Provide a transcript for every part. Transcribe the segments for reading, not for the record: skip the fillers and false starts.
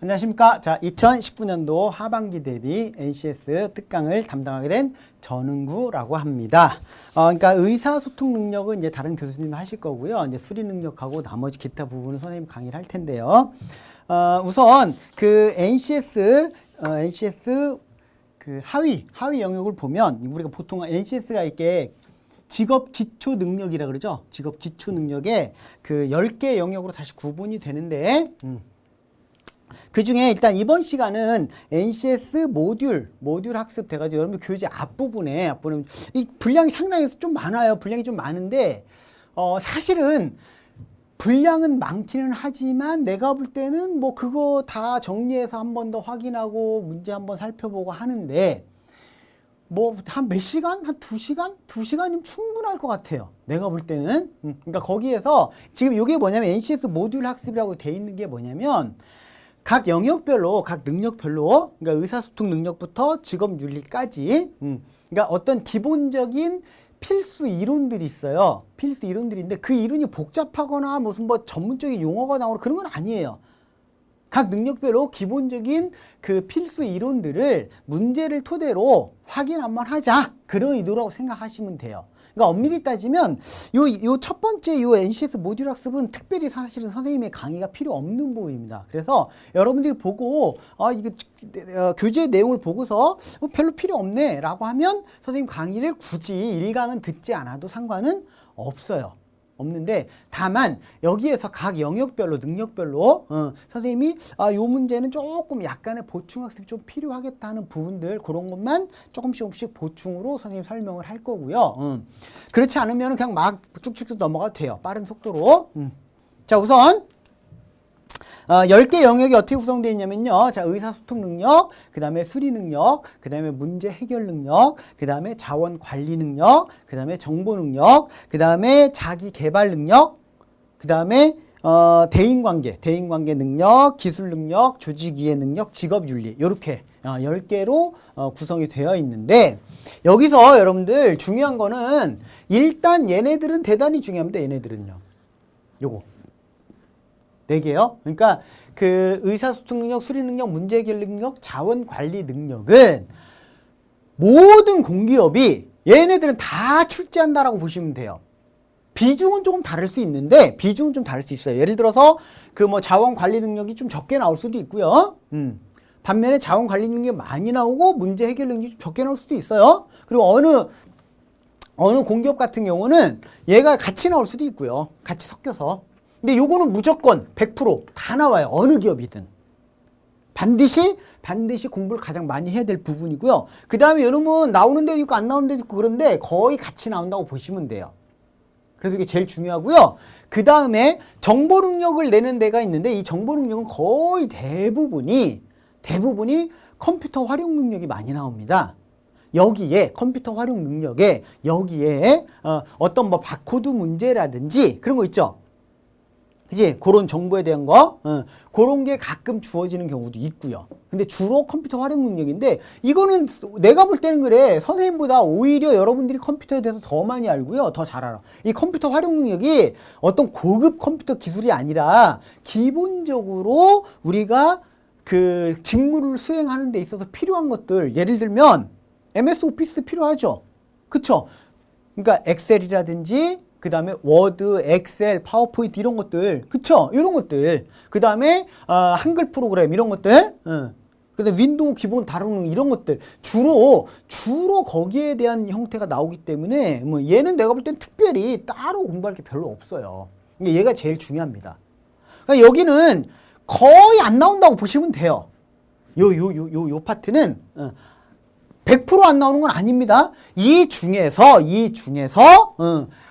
안녕하십니까. 자, 2019년도 하반기 대비 NCS 특강을 담당하게 된 전은구라고 합니다. 그러니까 의사소통 능력은 이제 다른 교수님이 하실 거고요. 이제 수리 능력하고 나머지 기타 부분은 선생님 강의를 할 텐데요. 우선 그 NCS 그 하위 영역을 보면 우리가 보통 NCS가 이렇게 직업 기초 능력이라 그러죠. 직업 기초 능력에 그 10개 영역으로 다시 구분이 되는데, 그 중에 일단 이번 시간은 NCS 모듈 학습 돼가지고 여러분들 교재 앞부분에 이 분량이 상당히 좀 많아요. 분량이 좀 많은데, 사실은 분량은 많기는 하지만 내가 볼 때는 뭐 그거 다 정리해서 한 번 더 확인하고 문제 한번 살펴보고 하는데, 뭐 한 몇 시간? 한 2시간? 2시간이면 충분할 것 같아요. 내가 볼 때는. 그러니까 거기에서 지금 이게 뭐냐면 NCS 모듈 학습이라고 돼 있는 게 뭐냐면 각 영역별로, 각 능력별로, 그러니까 의사소통 능력부터 직업윤리까지, 그러니까 어떤 기본적인 필수 이론들이 있어요. 필수 이론들인데 그 이론이 복잡하거나 무슨 뭐 전문적인 용어가 나오는 그런 건 아니에요. 각 능력별로 기본적인 그 필수 이론들을 문제를 토대로 확인 한번 하자. 그런 의도라고 생각하시면 돼요. 그러니까 엄밀히 따지면 요 첫 번째 요 NCS 모듈 학습은 특별히 사실은 선생님의 강의가 필요 없는 부분입니다. 그래서 여러분들이 보고 이게 교재 내용을 보고서 별로 필요 없네 라고 하면 선생님 강의를 굳이 1강은 듣지 않아도 상관은 없어요. 없는데 다만 여기에서 각 영역별로 능력별로 선생님이 요 문제는 조금 약간의 보충학습이 좀 필요하겠다 하는 부분들 그런 것만 조금씩 보충으로 선생님 설명을 할 거고요. 그렇지 않으면 그냥 막 쭉쭉 넘어가도 돼요. 빠른 속도로. 자, 우선 10개 영역이 어떻게 구성되어 있냐면요. 자, 의사소통 능력, 그 다음에 수리 능력, 그 다음에 문제 해결 능력, 그 다음에 자원 관리 능력, 그 다음에 정보 능력, 그 다음에 자기 개발 능력, 그 다음에 대인관계 능력, 기술 능력, 조직 이해 능력, 직업 윤리 이렇게 10개로 구성이 되어 있는데 여기서 여러분들 중요한 거는 일단 얘네들은 대단히 중요합니다. 얘네들은요. 요거 4개요. 그러니까 그 의사소통 능력, 수리 능력, 문제 해결 능력, 자원 관리 능력은 모든 공기업이 얘네들은 다 출제한다라고 보시면 돼요. 비중은 조금 다를 수 있는데 비중은 좀 다를 수 있어요. 예를 들어서 그 뭐 자원 관리 능력이 좀 적게 나올 수도 있고요. 반면에 자원 관리 능력이 많이 나오고 문제 해결 능력이 좀 적게 나올 수도 있어요. 그리고 어느 공기업 같은 경우는 얘가 같이 나올 수도 있고요. 같이 섞여서. 근데 요거는 무조건 100% 다 나와요. 어느 기업이든. 반드시 공부를 가장 많이 해야 될 부분이고요. 그 다음에 여러분 나오는 데도 있고 안 나오는 데도 있고 그런데 거의 같이 나온다고 보시면 돼요. 그래서 이게 제일 중요하고요. 그 다음에 정보 능력을 내는 데가 있는데 이 정보 능력은 거의 대부분이 컴퓨터 활용 능력이 많이 나옵니다. 여기에 컴퓨터 활용 능력에 여기에 어떤 뭐 바코드 문제라든지 그런 거 있죠. 그지? 그런 정보에 대한 거, 그런 게 가끔 주어지는 경우도 있고요. 근데 주로 컴퓨터 활용 능력인데, 이거는 내가 볼 때는 그래. 선생님보다 오히려 여러분들이 컴퓨터에 대해서 더 많이 알고요. 더 잘 알아. 이 컴퓨터 활용 능력이 어떤 고급 컴퓨터 기술이 아니라, 기본적으로 우리가 그 직무를 수행하는 데 있어서 필요한 것들, 예를 들면, MS 오피스 필요하죠? 그쵸? 그러니까 엑셀이라든지, 그 다음에 워드, 엑셀, 파워포인트 이런 것들, 그쵸? 이런 것들. 그 다음에 한글 프로그램 이런 것들. 그 다음에 윈도우 기본 다루는 이런 것들. 주로 거기에 대한 형태가 나오기 때문에 뭐 얘는 내가 볼 땐 특별히 따로 공부할 게 별로 없어요. 근데 얘가 제일 중요합니다. 그러니까 여기는 거의 안 나온다고 보시면 돼요. 요 파트는 100% 안 나오는 건 아닙니다. 이 중에서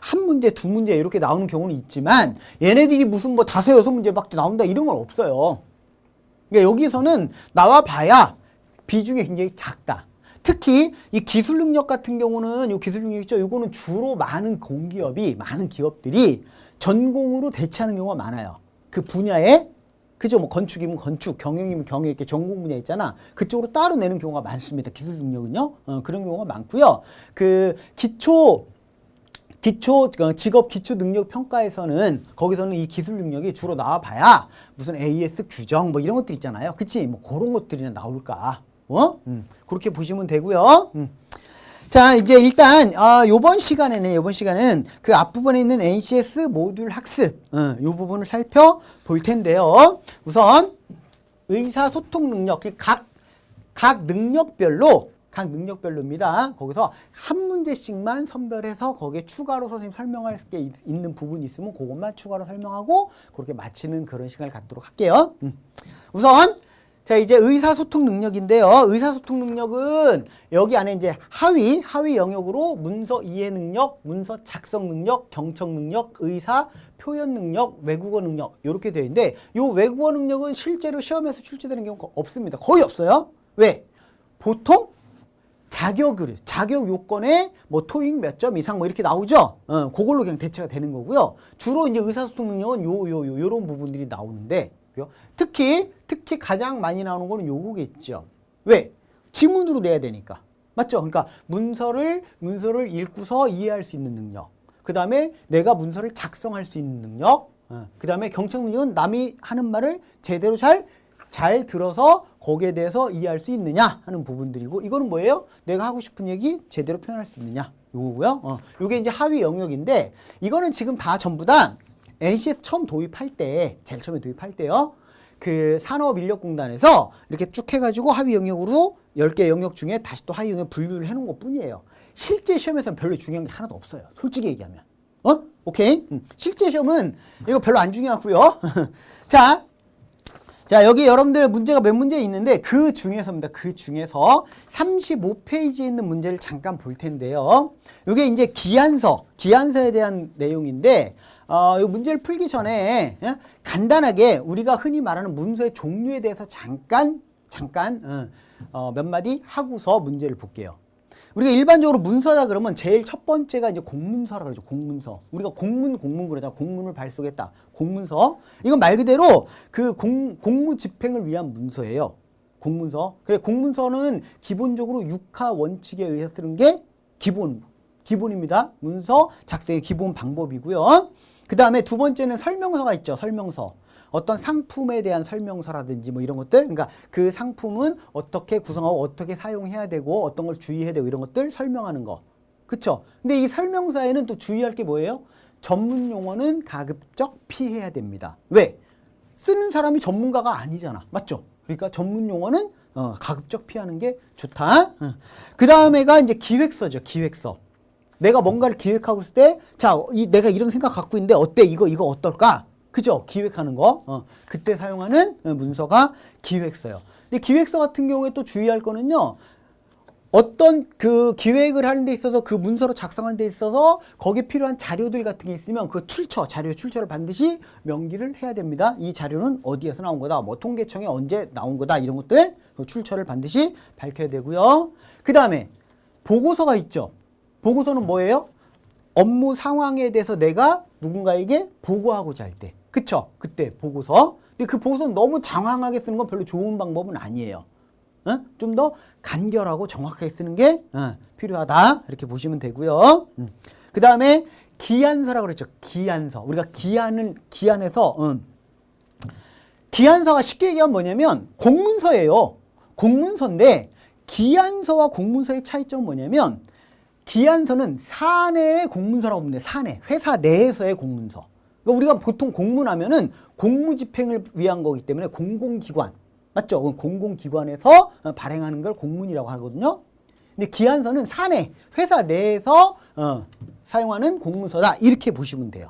한 문제, 두 문제 이렇게 나오는 경우는 있지만 얘네들이 무슨 뭐 5, 6문제 막 나온다 이런 건 없어요. 그러니까 여기서는 나와 봐야 비중이 굉장히 작다. 특히 이 기술 능력 같은 경우는 이 기술 능력 있죠. 이거는 주로 많은 기업들이 전공으로 대체하는 경우가 많아요. 그 분야에 그죠? 뭐 건축이면 건축, 경영이면 경영 이렇게 전공 분야 있잖아. 그쪽으로 따로 내는 경우가 많습니다. 기술 능력은요. 그런 경우가 많고요. 그 기초 직업 기초 능력 평가에서는 거기서는 이 기술 능력이 주로 나와봐야 무슨 AS 규정 뭐 이런 것들 있잖아요. 그치? 뭐 그런 것들이나 나올까? 그렇게 보시면 되고요. 자, 이제 일단 요번 시간에는 그 앞부분에 있는 NCS 모듈 학습 요 부분을 살펴볼 텐데요. 우선 의사소통 능력, 각 능력별로입니다. 거기서 한 문제씩만 선별해서 거기에 추가로 선생님 설명할 게 있는 부분이 있으면 그것만 추가로 설명하고 그렇게 마치는 그런 시간을 갖도록 할게요. 우선 자, 이제 의사소통 능력인데요. 의사소통 능력은 여기 안에 이제 하위 영역으로 문서 이해 능력, 문서 작성 능력, 경청 능력, 의사 표현 능력, 외국어 능력 이렇게 되어 있는데 이 외국어 능력은 실제로 시험에서 출제되는 경우가 없습니다. 거의 없어요. 왜? 보통 자격 요건에 뭐 토익 몇 점 이상 뭐 이렇게 나오죠. 그걸로 그냥 대체가 되는 거고요. 주로 이제 의사소통 능력은 요런 부분들이 나오는데 특히 가장 많이 나오는 거는 요거겠죠. 왜? 지문으로 내야 되니까. 맞죠? 그러니까 문서를 읽고서 이해할 수 있는 능력. 그 다음에 내가 문서를 작성할 수 있는 능력. 그 다음에 경청 능력은 남이 하는 말을 제대로 잘 들어서 거기에 대해서 이해할 수 있느냐 하는 부분들이고 이거는 뭐예요? 내가 하고 싶은 얘기 제대로 표현할 수 있느냐 요거고요. 요게 이제 하위 영역인데 이거는 지금 다 전부 다 NCS 처음 도입할 때 제일 처음에 도입할 때요. 그 산업인력공단에서 이렇게 쭉 해가지고 하위 영역으로 10개 영역 중에 다시 또 하위 영역 분류를 해놓은 것 뿐이에요. 실제 시험에서는 별로 중요한 게 하나도 없어요. 솔직히 얘기하면. 오케이? 실제 시험은 이거 별로 안 중요하고요. 자, 여기 여러분들 문제가 몇 문제 있는데 그 중에서입니다. 그 중에서 35페이지에 있는 문제를 잠깐 볼 텐데요. 이게 이제 기한서에 대한 내용인데 이 문제를 풀기 전에 간단하게 우리가 흔히 말하는 문서의 종류에 대해서 잠깐 몇 마디 하고서 문제를 볼게요. 우리가 일반적으로 문서다 그러면 제일 첫 번째가 이제 공문서라 그러죠. 공문서. 우리가 공문 그러잖아. 공문을 발송했다. 공문서. 이건 말 그대로 그 공무 집행을 위한 문서예요. 공문서. 그래 공문서는 기본적으로 6하 원칙에 의해서 쓰는 게 기본입니다. 문서 작성의 기본 방법이고요. 그 다음에 두 번째는 설명서가 있죠. 설명서. 어떤 상품에 대한 설명서라든지 뭐 이런 것들, 그러니까 그 상품은 어떻게 구성하고 어떻게 사용해야 되고 어떤 걸 주의해야 되고 이런 것들 설명하는 거. 그쵸? 근데 이 설명서에는 또 주의할 게 뭐예요? 전문 용어는 가급적 피해야 됩니다. 왜? 쓰는 사람이 전문가가 아니잖아. 맞죠? 그러니까 전문 용어는 가급적 피하는 게 좋다. 그 다음에가 이제 기획서죠. 기획서. 내가 뭔가를 기획하고 있을 때, 자, 내가 이런 생각 갖고 있는데 어때? 이거 어떨까? 그죠? 기획하는 거. 그때 사용하는 문서가 기획서요. 근데 기획서 같은 경우에 또 주의할 거는요. 어떤 그 기획을 하는 데 있어서 그 문서로 작성하는 데 있어서 거기에 필요한 자료들 같은 게 있으면 그 자료 출처를 반드시 명기를 해야 됩니다. 이 자료는 어디에서 나온 거다. 뭐 통계청에 언제 나온 거다. 이런 것들 그 출처를 반드시 밝혀야 되고요. 그 다음에 보고서가 있죠. 보고서는 뭐예요? 업무 상황에 대해서 내가 누군가에게 보고하고자 할 때. 그쵸? 그때 보고서. 근데 그 보고서는 너무 장황하게 쓰는 건 별로 좋은 방법은 아니에요. 좀 더 간결하고 정확하게 쓰는 게 필요하다. 이렇게 보시면 되고요. 그 다음에 기한서라고 그랬죠. 기한서. 우리가 기한에서 기한서가 쉽게 얘기하면 뭐냐면 공문서예요. 공문서인데 기한서와 공문서의 차이점은 뭐냐면 기한서는 사내의 공문서라고 보면 돼요. 사내. 회사 내에서의 공문서. 그러니까 우리가 보통 공문하면은 공무집행을 위한 거기 때문에 공공기관. 맞죠? 공공기관에서 발행하는 걸 공문이라고 하거든요. 근데 기한서는 사내, 회사 내에서 사용하는 공문서다. 이렇게 보시면 돼요.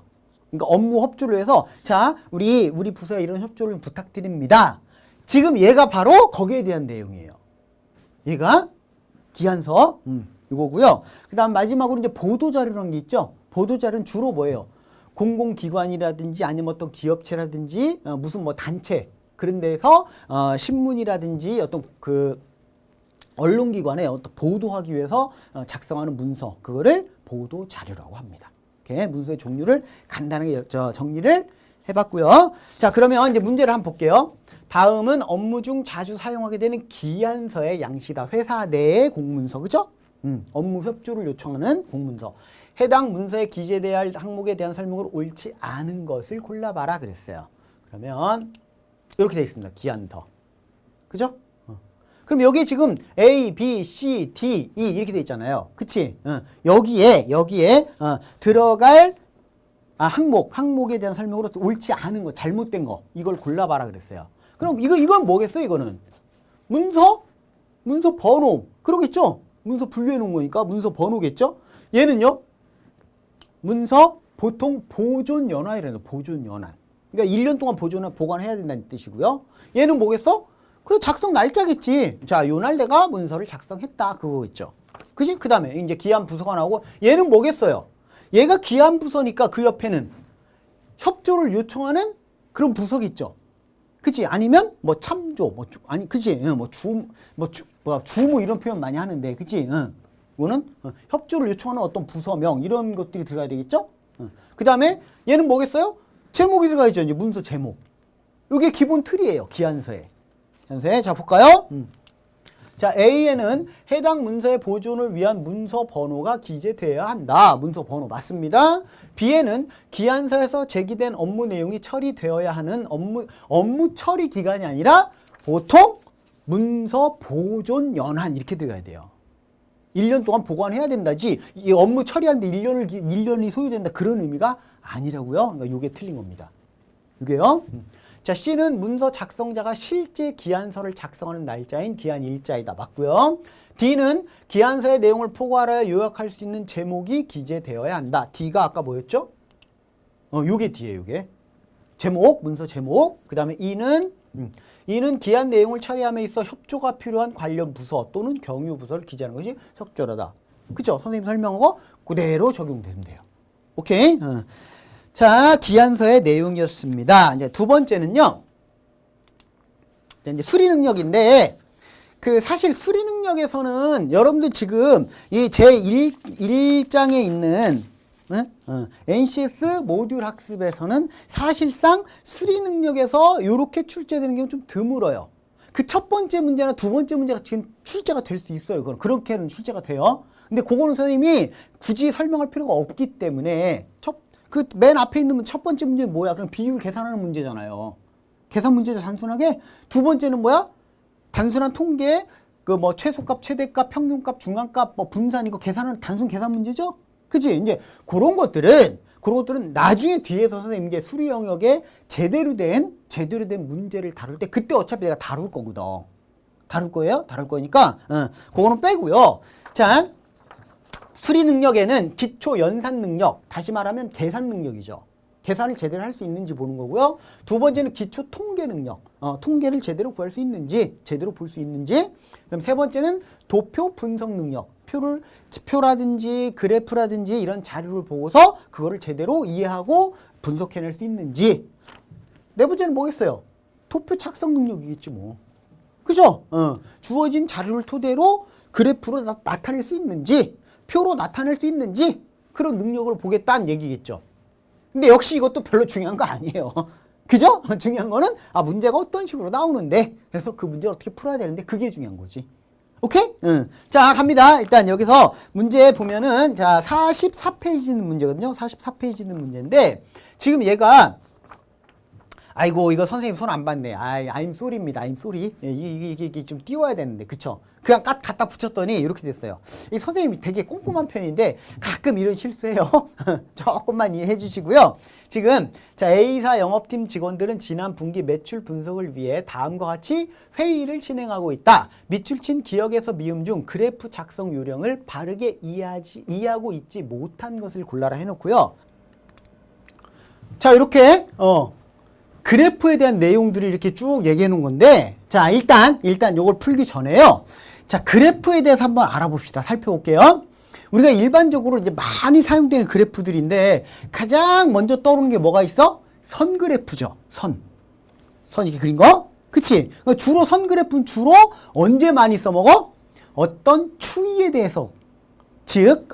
그러니까 업무 협조를 해서 자, 우리 부서에 이런 협조를 부탁드립니다. 지금 얘가 바로 거기에 대한 내용이에요. 얘가 기한서. 이거고요. 그 다음 마지막으로 이제 보도자료라는 게 있죠. 보도자료는 주로 뭐예요? 공공기관이라든지 아니면 어떤 기업체라든지 무슨 뭐 단체 그런 데서 신문이라든지 어떤 그 언론기관에 어떤 보도하기 위해서 작성하는 문서 그거를 보도자료라고 합니다. 이렇게 문서의 종류를 간단하게 정리를 해봤고요. 자, 그러면 이제 문제를 한번 볼게요. 다음은 업무 중 자주 사용하게 되는 기한서의 양식이다. 회사 내의 공문서, 그죠? 업무 협조를 요청하는 공문서. 해당 문서에 기재돼야 할 항목에 대한 설명으로 옳지 않은 것을 골라봐라 그랬어요. 그러면 이렇게 되어 있습니다. 기한서. 그죠? 그럼 여기 지금 A, B, C, D, E 이렇게 되어 있잖아요. 그치? 여기에 들어갈 항목에 대한 설명으로 옳지 않은 거, 잘못된 거 이걸 골라봐라 그랬어요. 그럼 이건 뭐겠어요? 이거는 문서 번호 그러겠죠? 문서 분류해 놓은 거니까 문서 번호겠죠? 얘는요? 문서 보통 보존 연한이라는 거, 보존 연한. 그러니까 1년 동안 보관해야 된다는 뜻이고요. 얘는 뭐겠어? 그래, 작성 날짜겠지. 자, 요 날 내가 문서를 작성했다. 그거겠죠. 그지? 그 다음에 이제 기한 부서가 나오고, 얘는 뭐겠어요? 얘가 기한 부서니까 그 옆에는 협조를 요청하는 그런 부서겠죠. 그치? 아니면 뭐 참조, 아니, 그치? 주무 이런 표현 많이 하는데, 그치? 이거는 협조를 요청하는 어떤 부서명, 이런 것들이 들어가야 되겠죠? 그 다음에 얘는 뭐겠어요? 제목이 들어가야죠. 이제 문서 제목. 이게 기본 틀이에요. 기한서에. 자, 볼까요? 자, A에는 해당 문서의 보존을 위한 문서 번호가 기재되어야 한다. 문서 번호 맞습니다. B에는 기한서에서 제기된 업무 내용이 처리되어야 하는 업무 처리 기간이 아니라 보통 문서 보존 연한 이렇게 들어가야 돼요. 1년 동안 보관해야 된다지 이 업무 처리하는데 1년이 소요된다 그런 의미가 아니라고요. 그러니까 이게 틀린 겁니다. 이게요. 자, C는 문서 작성자가 실제 기한서를 작성하는 날짜인 기한 일자이다. 맞고요. D는 기한서의 내용을 포괄하여 요약할 수 있는 제목이 기재되어야 한다. D가 아까 뭐였죠? 요게 D예요. 요게. 제목, 문서 제목. 그 다음에 E는 기한 내용을 처리함에 있어 협조가 필요한 관련 부서 또는 경유 부서를 기재하는 것이 협조라다. 그쵸? 선생님 설명한 거 그대로 적용되면 돼요. 오케이? 자, 기한서의 내용이었습니다. 이제 두 번째는요. 이제 수리 능력인데, 사실 수리 능력에서는 여러분들 지금 이 제1장에 있는 NCS 모듈 학습에서는 사실상 수리 능력에서 이렇게 출제되는 경우 좀 드물어요. 그 첫 번째 문제나 두 번째 문제가 지금 출제가 될 수 있어요. 그렇게는 출제가 돼요. 근데 그거는 선생님이 굳이 설명할 필요가 없기 때문에 맨 앞에 있는 첫 번째 문제는 뭐야? 그냥 비율 계산하는 문제잖아요. 계산 문제죠, 단순하게. 두 번째는 뭐야? 단순한 통계, 최소값, 최대값, 평균값, 중앙값, 분산 이거 계산하는 단순 계산 문제죠? 그치? 이제 그런 것들은 나중에 뒤에서 선생님 이제 수리 영역에 제대로 된 문제를 다룰 때 그때 어차피 내가 다룰 거거든. 다룰 거니까, 그거는 빼고요. 자. 수리 능력에는 기초 연산 능력, 다시 말하면 계산 능력이죠. 계산을 제대로 할 수 있는지 보는 거고요. 두 번째는 기초 통계 능력, 통계를 제대로 구할 수 있는지, 제대로 볼 수 있는지. 그럼 세 번째는 도표 분석 능력, 표라든지 그래프라든지 이런 자료를 보고서 그거를 제대로 이해하고 분석해낼 수 있는지. 네 번째는 뭐겠어요? 도표 착성 능력이겠지 뭐. 그죠? 주어진 자료를 토대로 그래프로 나타낼 수 있는지, 표로 나타낼 수 있는지 그런 능력을 보겠다는 얘기겠죠. 근데 역시 이것도 별로 중요한 거 아니에요. 그죠? 중요한 거는 문제가 어떤 식으로 나오는데 그래서 그 문제를 어떻게 풀어야 되는데 그게 중요한 거지. 오케이? 자, 갑니다. 일단 여기서 문제 보면은 자 44페이지 있는 문제거든요. 44페이지 있는 문제인데 지금 얘가 아이고 이거 선생님 손 안 봤네. I'm sorry입니다. I'm sorry. 이게 좀 띄워야 되는데 그쵸? 그냥 갖다 붙였더니 이렇게 됐어요. 이 선생님이 되게 꼼꼼한 편인데 가끔 이런 실수해요. 조금만 이해해 주시고요. 지금 자 A사 영업팀 직원들은 지난 분기 매출 분석을 위해 다음과 같이 회의를 진행하고 있다. 밑줄 친 기억에서 미음 중 그래프 작성 요령을 바르게 이해하고 있지 못한 것을 골라라 해놓고요. 자 이렇게 그래프에 대한 내용들을 이렇게 쭉 얘기해 놓은 건데 자 일단 요걸 풀기 전에요. 자 그래프에 대해서 한번 알아봅시다. 살펴볼게요. 우리가 일반적으로 이제 많이 사용되는 그래프들인데 가장 먼저 떠오르는 게 뭐가 있어? 선 그래프죠. 선 이렇게 그린 거? 그치? 주로 선 그래프는 주로 언제 많이 써먹어? 어떤 추이에 대해서 즉,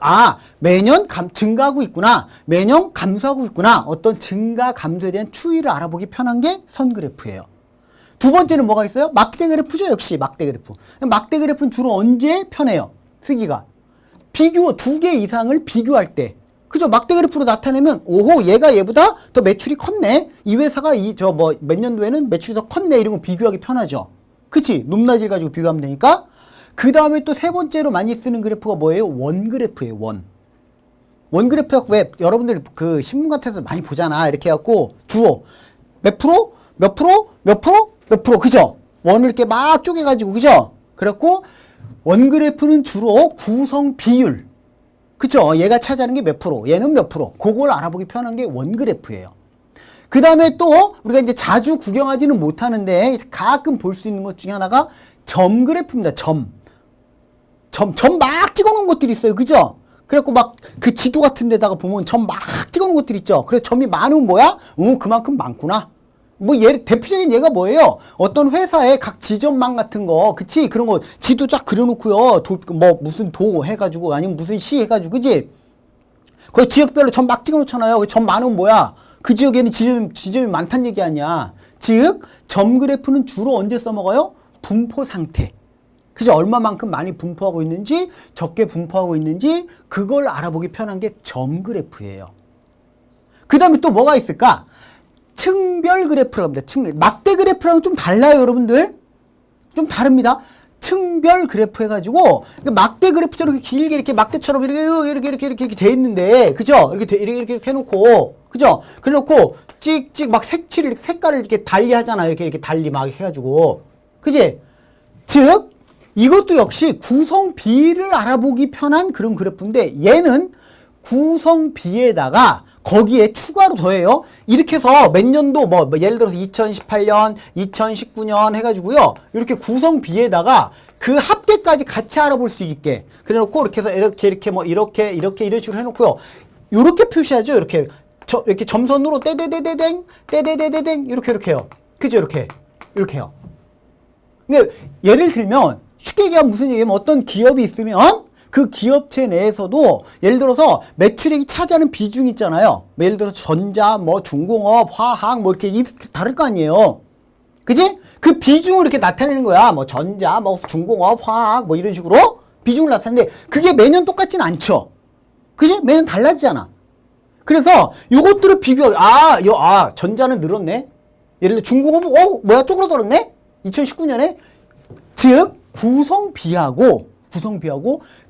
매년 증가하고 있구나. 매년 감소하고 있구나. 어떤 증가, 감소에 대한 추이를 알아보기 편한 게 선 그래프예요. 두 번째는 뭐가 있어요? 막대 그래프죠. 역시 막대 그래프. 막대 그래프는 주로 언제 편해요? 쓰기가. 비교 두 개 이상을 비교할 때 그죠? 막대 그래프로 나타내면 오호 얘가 얘보다 더 매출이 컸네. 이 회사가 몇 년도에는 매출이 더 컸네. 이런 거 비교하기 편하죠. 그치? 높낮이를 가지고 비교하면 되니까. 그 다음에 또 세 번째로 많이 쓰는 그래프가 뭐예요? 원 그래프예요. 원 그래프가 왜 여러분들 그 신문 같은 데서 많이 보잖아. 이렇게 해갖고 주어 몇 프로? 몇 프로? 몇 프로? 몇 프로? 그죠? 원을 이렇게 막 쪼개가지고 그죠? 그래갖고 원 그래프는 주로 구성 비율 그쵸? 얘가 차지하는 게 몇 프로, 얘는 몇 프로. 그걸 알아보기 편한 게 원그래프예요. 그 다음에 또 우리가 이제 자주 구경하지는 못하는데 가끔 볼 수 있는 것 중에 하나가 점그래프입니다. 점 막 찍어놓은 것들이 있어요. 그죠? 그래갖고 막 그 지도 같은 데다가 보면 점 막 찍어놓은 것들 있죠. 그래서 점이 많으면 뭐야? 그만큼 많구나. 대표적인 예가 뭐예요? 어떤 회사의 각 지점망 같은 거, 그치? 그런 거 지도 쫙 그려놓고요. 무슨 도 해가지고, 아니면 무슨 시 해가지고, 그치? 거기 지역별로 점 막 찍어놓잖아요. 점 많으면 뭐야? 그 지역에는 지점이 많다는 얘기 아니야. 즉, 점 그래프는 주로 언제 써먹어요? 분포 상태. 그죠? 얼마만큼 많이 분포하고 있는지, 적게 분포하고 있는지, 그걸 알아보기 편한 게 점 그래프예요. 그 다음에 또 뭐가 있을까? 층별 그래프라고 합니다. 막대 그래프랑 좀 달라요, 여러분들. 좀 다릅니다. 층별 그래프 해가지고, 막대 그래프처럼 이렇게 길게 이렇게 막대처럼 이렇게 돼 있는데, 그죠? 이렇게 해놓고, 그죠? 그래놓고, 찍찍 막 색깔을 이렇게 달리 하잖아요. 이렇게 달리 막 해가지고. 그지? 즉, 이것도 역시 구성비를 알아보기 편한 그런 그래프인데, 얘는 구성비에다가 거기에 추가로 더해요. 이렇게 해서 몇 년도 예를 들어서 2018년, 2019년 해가지고요. 이렇게 구성비에다가 그 합계까지 같이 알아볼 수 있게 그래놓고 이렇게 해서 이런 식으로 해놓고요. 이렇게 표시하죠. 이렇게 점선으로 떼데데데댕 이렇게 해요. 그죠? 이렇게 해요. 근데 예를 들면 쉽게 얘기하면 무슨 얘기냐면 어떤 기업이 있으면 그 기업체 내에서도 예를 들어서 매출액이 차지하는 비중 있잖아요. 예를 들어서 전자, 중공업, 화학 이렇게 다를 거 아니에요. 그지? 그 비중을 이렇게 나타내는 거야. 전자, 중공업, 화학 이런 식으로 비중을 나타내는데 그게 매년 똑같진 않죠. 그지? 매년 달라지잖아. 그래서 요것들을 비교하고 전자는 늘었네. 예를 들어 중공업은 뭐야 쪼그라들었네. 2019년에 즉 구성비하고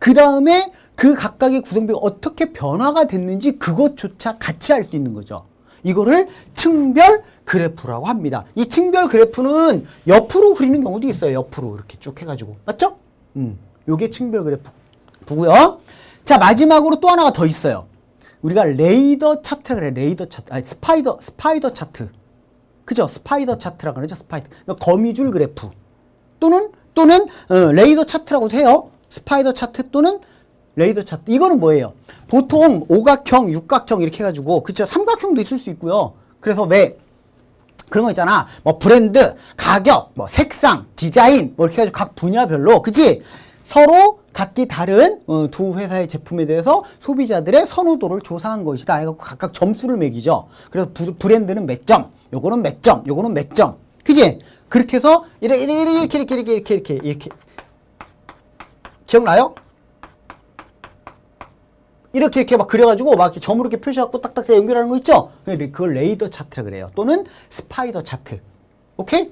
그 다음에 그 각각의 구성비가 어떻게 변화가 됐는지 그것조차 같이 알 수 있는 거죠. 이거를 층별 그래프라고 합니다. 이 층별 그래프는 옆으로 그리는 경우도 있어요. 옆으로 이렇게 쭉 해가지고. 맞죠? 요게 층별 그래프고요. 자, 마지막으로 또 하나가 더 있어요. 우리가 레이더 차트라 그래요. 레이더 차트. 아니, 스파이더 차트. 그죠? 스파이더 차트라 그러죠. 스파이더. 그러니까 거미줄 그래프. 또는 레이더 차트라고도 해요. 스파이더 차트 또는 레이더 차트. 이거는 뭐예요? 보통 오각형, 육각형 이렇게 해가지고, 그쵸? 삼각형도 있을 수 있고요. 그래서 왜 그런 거 있잖아. 브랜드, 가격, 색상, 디자인, 이렇게 해가지고 각 분야별로, 그치? 서로 각기 다른 두 회사의 제품에 대해서 소비자들의 선호도를 조사한 것이다. 해갖고 각각 점수를 매기죠. 그래서 브랜드는 몇 점, 요거는 몇 점, 요거는 몇 점. 그치? 그렇게 해서 이렇게 기억나요? 이렇게 막 그려가지고 막 이렇게 점으로 이렇게 표시하고 딱딱 연결하는 거 있죠? 그걸 레이더 차트라 그래요. 또는 스파이더 차트. 오케이?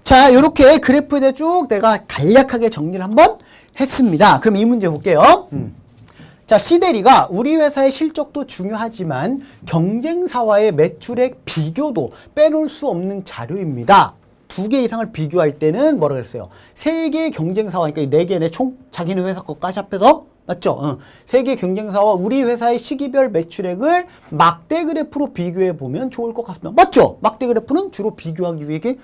자, 요렇게 그래프에 대해 쭉 내가 간략하게 정리를 한번 했습니다. 그럼 이 문제 볼게요. 자, 시대리가 우리 회사의 실적도 중요하지만 경쟁사와의 매출액 비교도 빼놓을 수 없는 자료입니다. 2개 이상을 비교할 때는 뭐라 그랬어요? 3개의 경쟁사와, 그러니까 4개네 총 자기네 회사 것까지 합해서 맞죠? 3개 경쟁사와 우리 회사의 시기별 매출액을 막대 그래프로 비교해 보면 좋을 것 같습니다. 맞죠? 막대 그래프는 주로 비교하기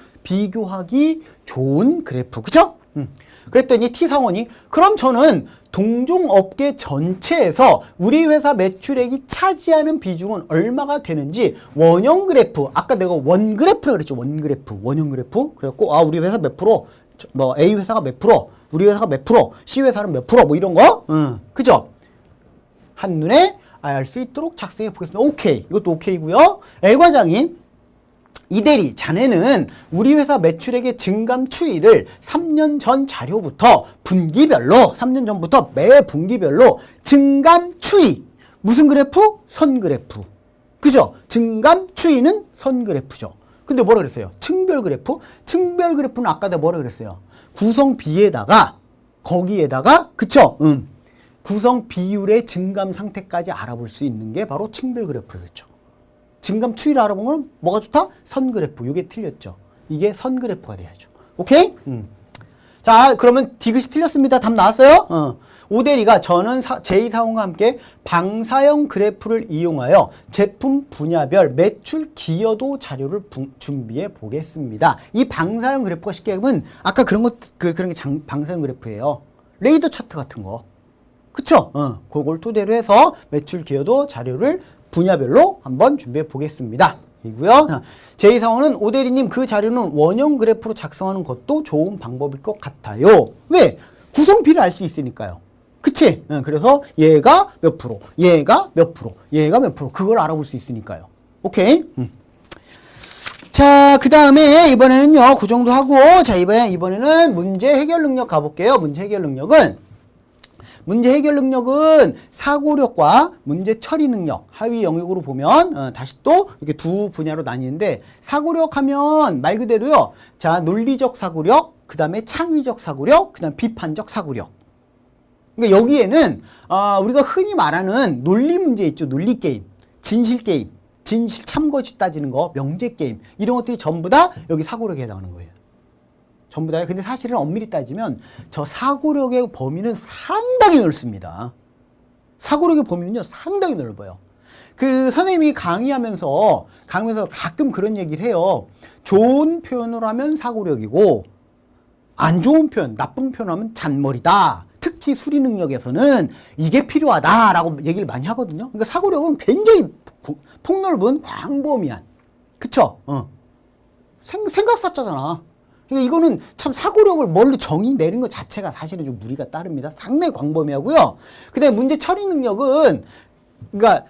좋은 그래프, 그죠? 그랬더니 T사원이 그럼 저는 동종업계 전체에서 우리 회사 매출액이 차지하는 비중은 얼마가 되는지 원형 그래프, 아까 내가 원 그래프라고 그랬죠. 원형 그래프. 그래갖고 우리 회사 몇 프로, A 회사가 몇 프로, 우리 회사가 몇 프로, C 회사는 몇 프로, 이런 거. 그죠? 한눈에 알 수 있도록 작성해 보겠습니다. 오케이. 이것도 오케이고요. L 과장이 이대리, 자네는 우리 회사 매출액의 증감 추이를 3년 전 자료부터 분기별로, 3년 전부터 매 분기별로 증감 추이. 무슨 그래프? 선 그래프. 그죠? 증감 추이는 선 그래프죠. 근데 뭐라 그랬어요? 층별 그래프? 층별 그래프는 아까 내가 뭐라 그랬어요? 구성 비에다가, 거기에다가, 그쵸? 구성 비율의 증감 상태까지 알아볼 수 있는 게 바로 층별 그래프였죠. 증감 추이를 알아본 건 뭐가 좋다? 선 그래프. 이게 틀렸죠. 이게 선 그래프가 돼야죠. 오케이? 자, 그러면 디귿이 틀렸습니다. 답 나왔어요? 오대리가 저는 제2사원과 함께 방사형 그래프를 이용하여 제품 분야별 매출 기여도 자료를 준비해 보겠습니다. 이 방사형 그래프가 쉽게 하면 아까 그런 게 방사형 그래프예요. 레이더 차트 같은 거. 그쵸? 그걸 토대로 해서 매출 기여도 자료를 분야별로 한번 준비해 보겠습니다. 이고요. 제2사원은 오대리님 그 자료는 원형 그래프로 작성하는 것도 좋은 방법일 것 같아요. 왜? 구성비를 알 수 있으니까요. 그치? 그래서 얘가 몇 프로, 얘가 몇 프로, 얘가 몇 프로 그걸 알아볼 수 있으니까요. 오케이? 자, 그 다음에 이번에는요. 그 정도 하고 자 이번에는 문제 해결 능력 가볼게요. 문제 해결 능력은 사고력과 문제 처리 능력 하위 영역으로 보면 다시 또 이렇게 두 분야로 나뉘는데 사고력 하면 말 그대로요. 자, 논리적 사고력, 그 다음에 창의적 사고력, 그 다음 비판적 사고력. 그러니까 여기에는 우리가 흔히 말하는 논리 문제 있죠. 논리 게임, 진실 게임, 진실 참고지 따지는 거, 명제 게임 이런 것들이 전부 다 여기 사고력에 해당하는 거예요. 전부 다요. 근데 사실은 엄밀히 따지면 저 사고력의 범위는 상당히 넓습니다. 사고력의 범위는요 상당히 넓어요. 그 선생님이 강의하면서 가끔 그런 얘기를 해요. 좋은 표현을 하면 사고력이고 안 좋은 표현, 나쁜 표현을 하면 잔머리다. 특히 수리 능력에서는 이게 필요하다라고 얘기를 많이 하거든요. 그러니까 사고력은 굉장히 폭넓은 광범위한, 그쵸? 생각사자잖아. 그러니까 이거는 참 사고력을 뭘로 정의 내린 것 자체가 사실은 좀 무리가 따릅니다. 상당히 광범위하고요. 그 다음에 문제 처리 능력은 그러니까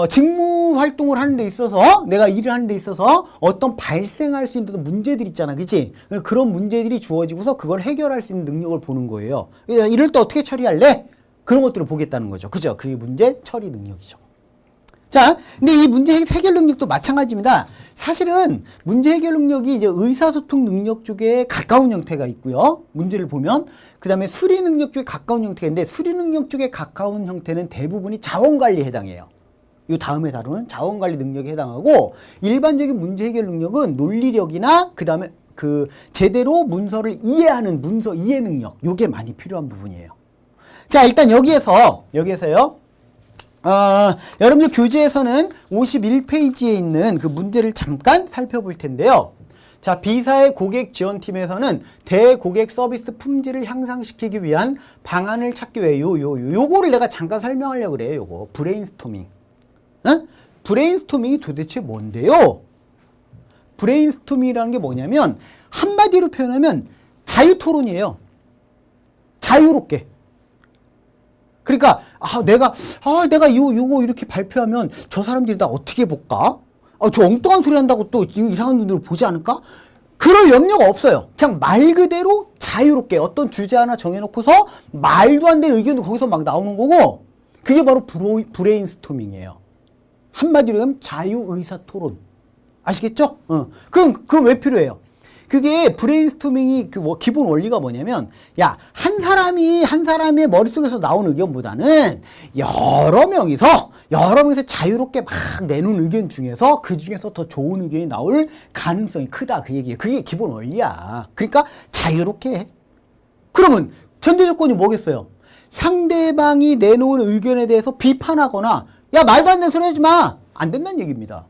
직무 활동을 하는 데 있어서 내가 일을 하는 데 있어서 어떤 발생할 수 있는 문제들 있잖아. 그치? 그런 문제들이 주어지고서 그걸 해결할 수 있는 능력을 보는 거예요. 이럴 때 어떻게 처리할래? 그런 것들을 보겠다는 거죠. 그죠? 그게 문제 처리 능력이죠. 자, 근데 이 문제 해결 능력도 마찬가지입니다. 사실은 문제 해결 능력이 이제 의사소통 능력 쪽에 가까운 형태가 있고요. 문제를 보면. 그 다음에 수리 능력 쪽에 가까운 형태가 있는데 수리 능력 쪽에 가까운 형태는 대부분이 자원관리에 해당해요. 이 다음에 다루는 자원관리 능력에 해당하고 일반적인 문제 해결 능력은 논리력이나 그 다음에 그 제대로 문서를 이해하는 문서 이해 능력 요게 많이 필요한 부분이에요. 자, 일단 여기에서요. 여러분들 교재에서는 51페이지에 있는 그 문제를 잠깐 살펴볼 텐데요. 자, B사의 고객 지원팀에서는 대고객 서비스 품질을 향상시키기 위한 방안을 찾기 위해 요거를 내가 잠깐 설명하려고 그래요. 요거 브레인스토밍. 브레인스토밍이 도대체 뭔데요? 브레인스토밍이라는 게 뭐냐면 한마디로 표현하면 자유토론이에요. 자유롭게. 그러니까 내가 요거 이렇게 발표하면 저 사람들이 나 어떻게 볼까? 저 엉뚱한 소리 한다고 또 이상한 눈으로 보지 않을까? 그럴 염려가 없어요. 그냥 말 그대로 자유롭게 어떤 주제 하나 정해놓고서 말도 안 되는 의견도 거기서 막 나오는 거고 그게 바로 브레인스토밍이에요. 한마디로 하면 자유의사토론. 아시겠죠? 그건 왜 필요해요? 그게 브레인스토밍이 기본 원리가 뭐냐면 한 사람의 머릿속에서 나온 의견보다는 여러 명이서 자유롭게 막 내놓은 의견 중에서 그 중에서 더 좋은 의견이 나올 가능성이 크다 그 얘기예요. 그게 기본 원리야. 그러니까 자유롭게 해. 그러면 전제 조건이 뭐겠어요? 상대방이 내놓은 의견에 대해서 비판하거나 말도 안 되는 소리 하지 마. 안 된다는 얘기입니다.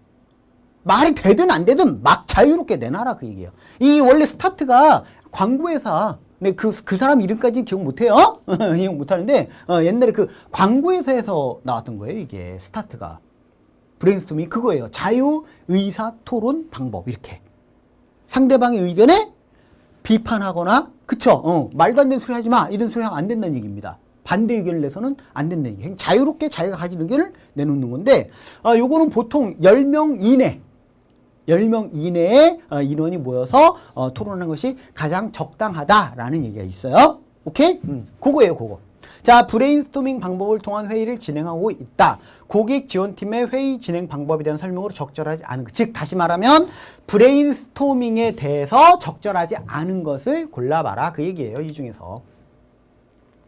말이 되든 안 되든 막 자유롭게 내놔라 그 얘기예요. 이 원래 스타트가 광고회사, 근데 그 사람 이름까지 기억 못해요. 기억 못하는데 옛날에 그 광고회사에서 나왔던 거예요. 이게 스타트가. 브레인스토밍이 그거예요. 자유의사토론 방법 이렇게. 상대방의 의견에 비판하거나 그쵸? 말도 안 되는 소리 하지 마. 이런 소리 하면 안 된다는 얘기입니다. 반대 의견을 내서는 안 된다는 얘기. 자유롭게 자기가 가진 의견을 내놓는 건데 요거는 보통 10명 이내 10명 이내의 인원이 모여서 토론하는 것이 가장 적당하다라는 얘기가 있어요. 오케이? 그거예요, 그거. 자, 브레인스토밍 방법을 통한 회의를 진행하고 있다. 고객 지원팀의 회의 진행 방법에 대한 설명으로 적절하지 않은 것. 즉, 다시 말하면 브레인스토밍에 대해서 적절하지 않은 것을 골라봐라. 그 얘기예요, 이 중에서.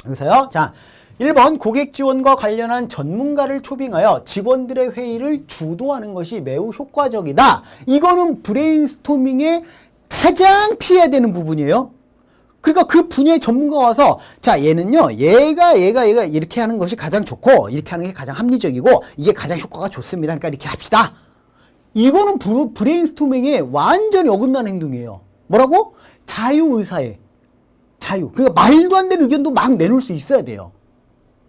그래서요. 자, 1번 고객 지원과 관련한 전문가를 초빙하여 직원들의 회의를 주도하는 것이 매우 효과적이다. 이거는 브레인스토밍의 가장 피해야 되는 부분이에요. 그러니까 그 분야의 전문가가 와서 자, 얘는요, 얘가 이렇게 하는 것이 가장 좋고 이렇게 하는 게 가장 합리적이고 이게 가장 효과가 좋습니다. 그러니까 이렇게 합시다. 이거는 브레인스토밍에 완전히 어긋나는 행동이에요. 뭐라고? 자유의사에 자유. 그러니까 말도 안 되는 의견도 막 내놓을 수 있어야 돼요.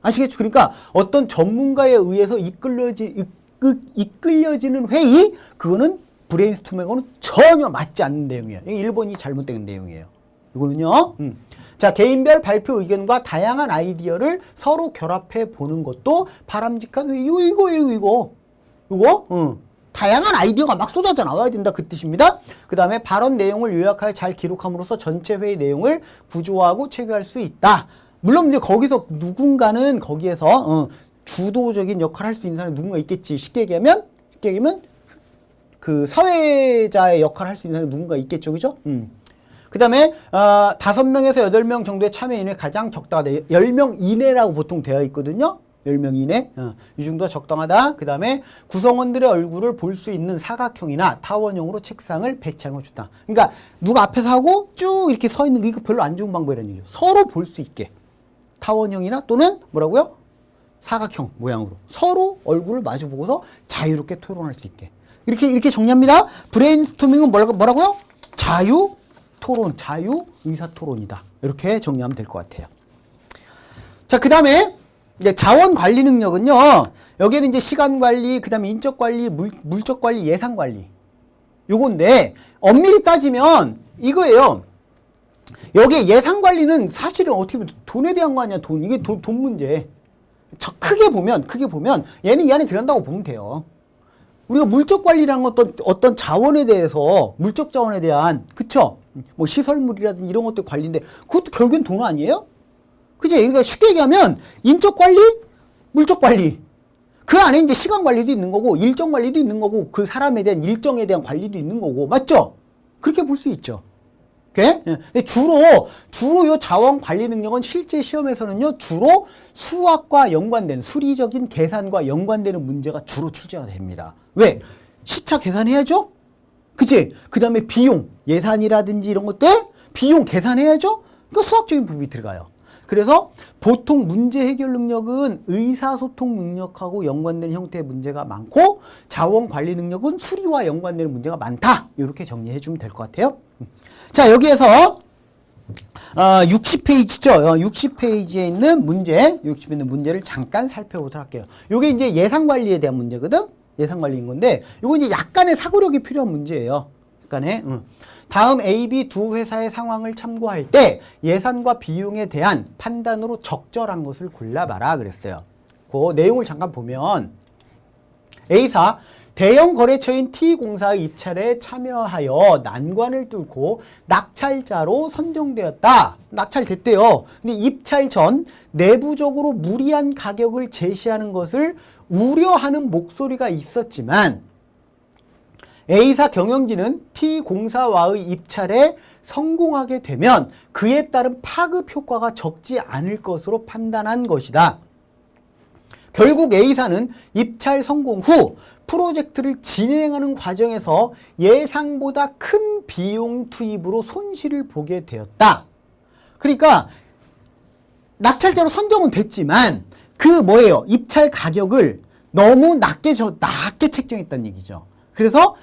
아시겠죠? 그러니까 어떤 전문가에 의해서 이끌려지는 회의, 그거는 브레인스토밍하고는 전혀 맞지 않는 내용이에요. 이게 1번이 잘못된 내용이에요. 이거는요. 자, 개인별 발표 의견과 다양한 아이디어를 서로 결합해 보는 것도 바람직한 회의. 이거. 다양한 아이디어가 막 쏟아져 나와야 된다, 그 뜻입니다. 그 다음에 발언 내용을 요약하여 잘 기록함으로써 전체 회의 내용을 구조화하고 체계할 수 있다. 물론 이제 거기서 누군가는 거기에서 주도적인 역할을 할 수 있는 사람이 누군가 있겠지. 쉽게 얘기하면 그 사회자의 역할을 할 수 있는 사람이 누군가 있겠죠, 그죠? 그 다음에 5명에서 8명 정도의 참여 인원이 가장 적당하다. 10명 이내라고 보통 되어 있거든요. 10명 이내. 이 정도가 적당하다. 그 다음에 구성원들의 얼굴을 볼 수 있는 사각형이나 타원형으로 책상을 배치하는 거 좋다. 그러니까 누가 앞에서 하고 쭉 이렇게 서 있는 게 이거 별로 안 좋은 방법이라는 얘기예요. 서로 볼 수 있게. 타원형이나 또는 뭐라고요? 사각형 모양으로. 서로 얼굴을 마주 보고서 자유롭게 토론할 수 있게. 이렇게 정리합니다. 브레인스토밍은 뭐라고요? 자유 토론, 자유 의사 토론이다. 이렇게 정리하면 될 것 같아요. 자, 그 다음에 이제 자원 관리 능력은요. 여기에는 이제 시간 관리, 그 다음에 인적 관리, 물적 관리, 예산 관리. 요건데 엄밀히 따지면 이거예요. 여기에 예산 관리는 사실은 어떻게 보면 돈에 대한 거 아니야, 돈. 이게 돈 문제. 크게 보면 얘는 이 안에 들어간다고 보면 돼요. 우리가 물적 관리라는 것도 어떤 자원에 대해서, 물적 자원에 대한, 그쵸? 뭐 시설물이라든지 이런 것들 관리인데, 그것도 결국엔 돈 아니에요? 그치? 그러니까 쉽게 얘기하면, 인적 관리, 물적 관리. 그 안에 이제 시간 관리도 있는 거고, 일정 관리도 있는 거고, 그 사람에 대한 일정에 대한 관리도 있는 거고, 맞죠? 그렇게 볼 수 있죠. 오케이? 근데 주로 요 자원 관리 능력은 실제 시험에서는요, 주로 수학과 연관된, 수리적인 계산과 연관되는 문제가 주로 출제가 됩니다. 왜? 시차 계산해야죠? 그치? 그 다음에 비용, 예산이라든지 이런 것들, 비용 계산해야죠? 그러니까 수학적인 부분이 들어가요. 그래서 보통 문제 해결 능력은 의사소통 능력하고 연관되는 형태의 문제가 많고, 자원 관리 능력은 수리와 연관되는 문제가 많다. 이렇게 정리해 주면 될 것 같아요. 자, 여기에서 60페이지죠. 60페이지에 있는 문제, 60페이지에 있는 문제를 잠깐 살펴보도록 할게요. 요게 이제 예산 관리에 대한 문제거든. 예산 관리인 건데, 요거 이제 약간의 사고력이 필요한 문제예요. 약간의. 다음 A, B 두 회사의 상황을 참고할 때 예산과 비용에 대한 판단으로 적절한 것을 골라봐라 그랬어요. 그 내용을 잠깐 보면 A사 대형 거래처인 T공사의 입찰에 참여하여 난관을 뚫고 낙찰자로 선정되었다. 낙찰됐대요. 근데 입찰 전 내부적으로 무리한 가격을 제시하는 것을 우려하는 목소리가 있었지만 A사 경영진은 T공사와의 입찰에 성공하게 되면 그에 따른 파급 효과가 적지 않을 것으로 판단한 것이다. 결국 A사는 입찰 성공 후 프로젝트를 진행하는 과정에서 예상보다 큰 비용 투입으로 손실을 보게 되었다. 그러니까 낙찰자로 선정은 됐지만 그 뭐예요? 입찰 가격을 너무 낮게 책정했다는 얘기죠. 그래서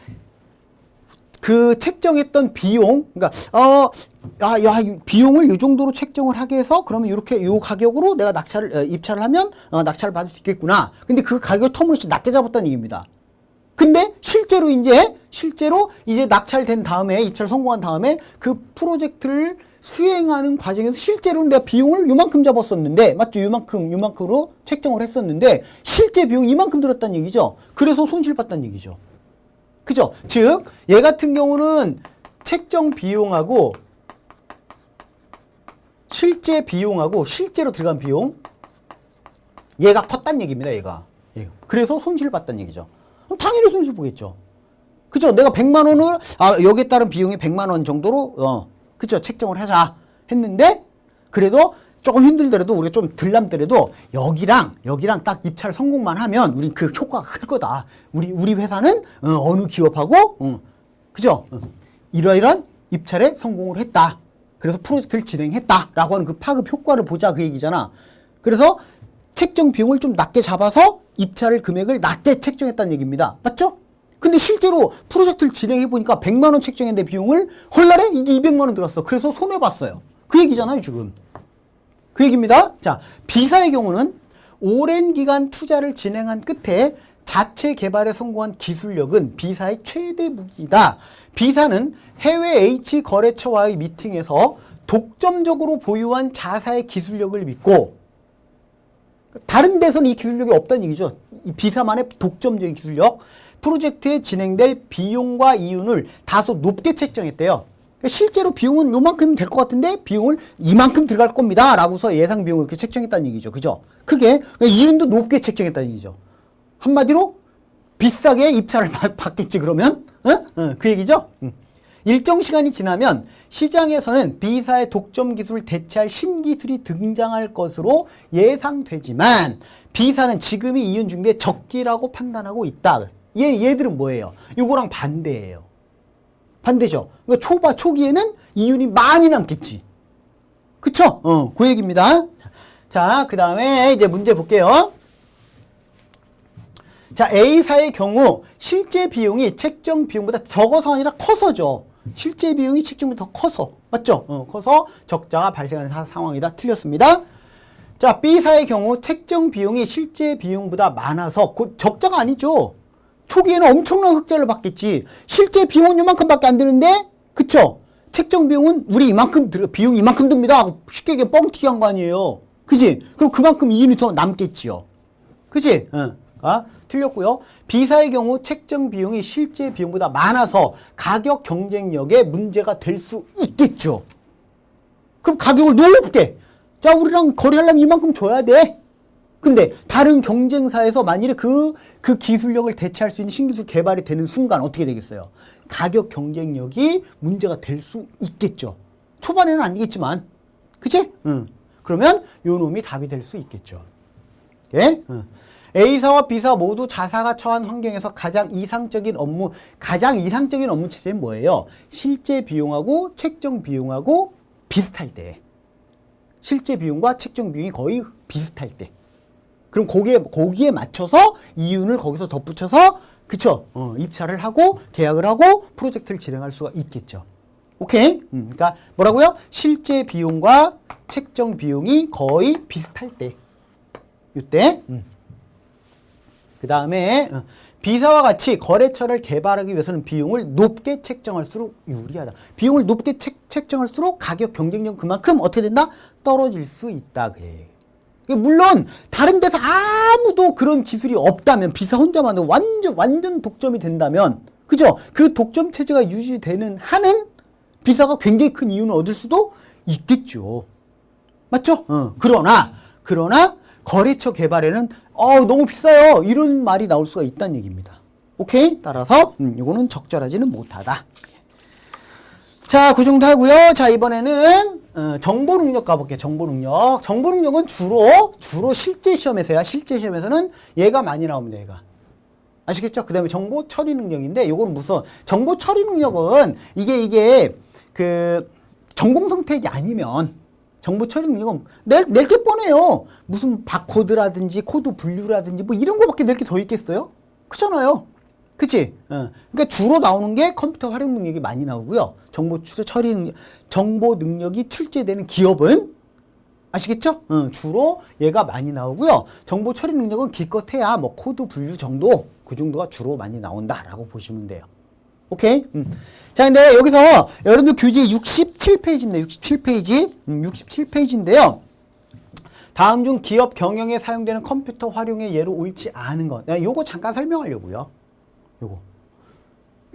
그 책정했던 비용, 그러니까 비용을 이 정도로 책정을 하게 해서 그러면 이렇게 요 가격으로 내가 입찰을 하면 낙찰을 받을 수 있겠구나. 근데 그 가격을 터무니없이 낮게 잡았다는 얘기입니다. 근데 실제로 이제 낙찰된 다음에, 입찰 성공한 다음에 그 프로젝트를 수행하는 과정에서 실제로는 내가 비용을 요만큼 잡았었는데, 맞죠? 요만큼으로 책정을 했었는데 실제 비용이 이만큼 들었다는 얘기죠. 그래서 손실 봤다는 얘기죠. 그죠? 즉, 얘 같은 경우는 책정 비용하고 실제 비용하고 실제로 들어간 비용 얘가 컸단 얘기입니다. 얘가. 그래서 손실을 봤단 얘기죠. 그럼 당연히 손실 보겠죠. 그죠? 내가 100만 원을 여기에 따른 비용이 100만 원 정도로 그죠? 책정을 하자 했는데 그래도 조금 힘들더라도 우리가 좀 덜남더라도 여기랑 딱 입찰 성공만 하면 우린 그 효과가 클 거다. 우리 회사는 어느 기업하고 그죠? 이러이러한 입찰에 성공을 했다. 그래서 프로젝트를 진행했다라고 하는 그 파급 효과를 보자 그 얘기잖아. 그래서 책정 비용을 좀 낮게 잡아서 입찰 금액을 낮게 책정했다는 얘기입니다. 맞죠? 근데 실제로 프로젝트를 진행해보니까 100만 원 책정했는데 비용을 헐날에 이게 200만 원 들었어. 그래서 손해봤어요. 그 얘기잖아요, 지금. 그 얘기입니다. 자, B사의 경우는 오랜 기간 투자를 진행한 끝에 자체 개발에 성공한 기술력은 B사의 최대 무기이다. B사는 해외 H 거래처와의 미팅에서 독점적으로 보유한 자사의 기술력을 믿고 다른 데서는 이 기술력이 없다는 얘기죠. 이 B사만의 독점적인 기술력, 프로젝트에 진행될 비용과 이윤을 다소 높게 책정했대요. 실제로 비용은 요만큼 될 것 같은데 비용을 이만큼 들어갈 겁니다. 라고서 예상 비용을 이렇게 책정했다는 얘기죠. 그죠? 그게 이윤도 높게 책정했다는 얘기죠. 한마디로 비싸게 입찰을 받겠지 그러면? 그 얘기죠? 일정 시간이 지나면 시장에서는 B사의 독점 기술을 대체할 신기술이 등장할 것으로 예상되지만 B사는 지금이 이윤 중대 적기라고 판단하고 있다. 얘들은 뭐예요? 요거랑 반대예요. 반대죠. 그러니까 초기에는 이윤이 많이 남겠지. 그쵸? 그 얘기입니다. 자, 그 다음에 이제 문제 볼게요. 자, A사의 경우 실제 비용이 책정 비용보다 적어서 아니라 커서죠. 실제 비용이 책정보다 더 커서. 맞죠? 커서 적자가 발생하는 상황이다. 틀렸습니다. 자, B사의 경우 책정 비용이 실제 비용보다 많아서 곧 적자가 아니죠. 초기에는 엄청난 흑자를 받겠지. 실제 비용은 이만큼밖에 안 드는데, 그쵸? 책정 비용은 우리 이만큼 비용이 이만큼 듭니다 하고 쉽게 얘기해 뻥튀기 한 거 아니에요. 그지? 그럼 그만큼 이윤이 더 남겠지요. 그지? 틀렸고요. B사의 경우 책정 비용이 실제 비용보다 많아서 가격 경쟁력에 문제가 될 수 있겠죠. 그럼 가격을 높게. 자, 우리랑 거래하려면 이만큼 줘야 돼. 근데 다른 경쟁사에서 만일에 그 기술력을 대체할 수 있는 신기술 개발이 되는 순간 어떻게 되겠어요? 가격 경쟁력이 문제가 될 수 있겠죠. 초반에는 아니겠지만. 그치? 그러면 요 놈이 답이 될 수 있겠죠. 예? A사와 B사 모두 자사가 처한 환경에서 가장 이상적인 업무 체제는 뭐예요? 실제 비용하고 책정 비용하고 비슷할 때. 실제 비용과 책정 비용이 거의 비슷할 때. 그럼 거기에 맞춰서 이윤을 거기서 덧붙여서 그쵸? 입찰을 하고 계약을 하고 프로젝트를 진행할 수가 있겠죠. 오케이? 그러니까 뭐라고요? 실제 비용과 책정 비용이 거의 비슷할 때. 이때. 그 다음에 B사와 같이 거래처를 개발하기 위해서는 비용을 높게 책정할수록 유리하다. 비용을 높게 책정할수록 가격 경쟁력 그만큼 어떻게 된다? 떨어질 수 있다. 그래. 물론 다른 데서 아무도 그런 기술이 없다면 B사 혼자만 완전 독점이 된다면 그죠? 그 독점 체제가 유지되는 한은 B사가 굉장히 큰 이윤을 얻을 수도 있겠죠. 맞죠? 그러나 거래처 개발에는 너무 비싸요. 이런 말이 나올 수가 있다는 얘기입니다. 오케이? 따라서 이거는 적절하지는 못하다. 자, 그 정도 하고요. 자, 이번에는 정보 능력 가볼게요. 정보 능력. 정보 능력은 주로 실제 시험에서야. 실제 시험에서는 얘가 많이 나옵니다. 얘가. 아시겠죠? 그 다음에 정보 처리 능력인데 요거는 무슨 정보 처리 능력은 이게 그 전공 선택이 아니면 정보 처리 능력은 낼 게 뻔해요. 무슨 바코드라든지 코드 분류라든지 뭐 이런 거밖에 낼 게 더 있겠어요? 그렇잖아요. 그치? 그러니까 주로 나오는 게 컴퓨터 활용 능력이 많이 나오고요. 정보 능력이 출제되는 기업은 아시겠죠? 주로 얘가 많이 나오고요. 정보 처리 능력은 기껏해야 뭐 코드 분류 정도 그 정도가 주로 많이 나온다라고 보시면 돼요. 오케이? 자, 근데 여기서 여러분들 교재 67페이지입니다. 67페이지. 67페이지인데요. 다음 중 기업 경영에 사용되는 컴퓨터 활용의 예로 옳지 않은 것. 요거 잠깐 설명하려고요. 요거.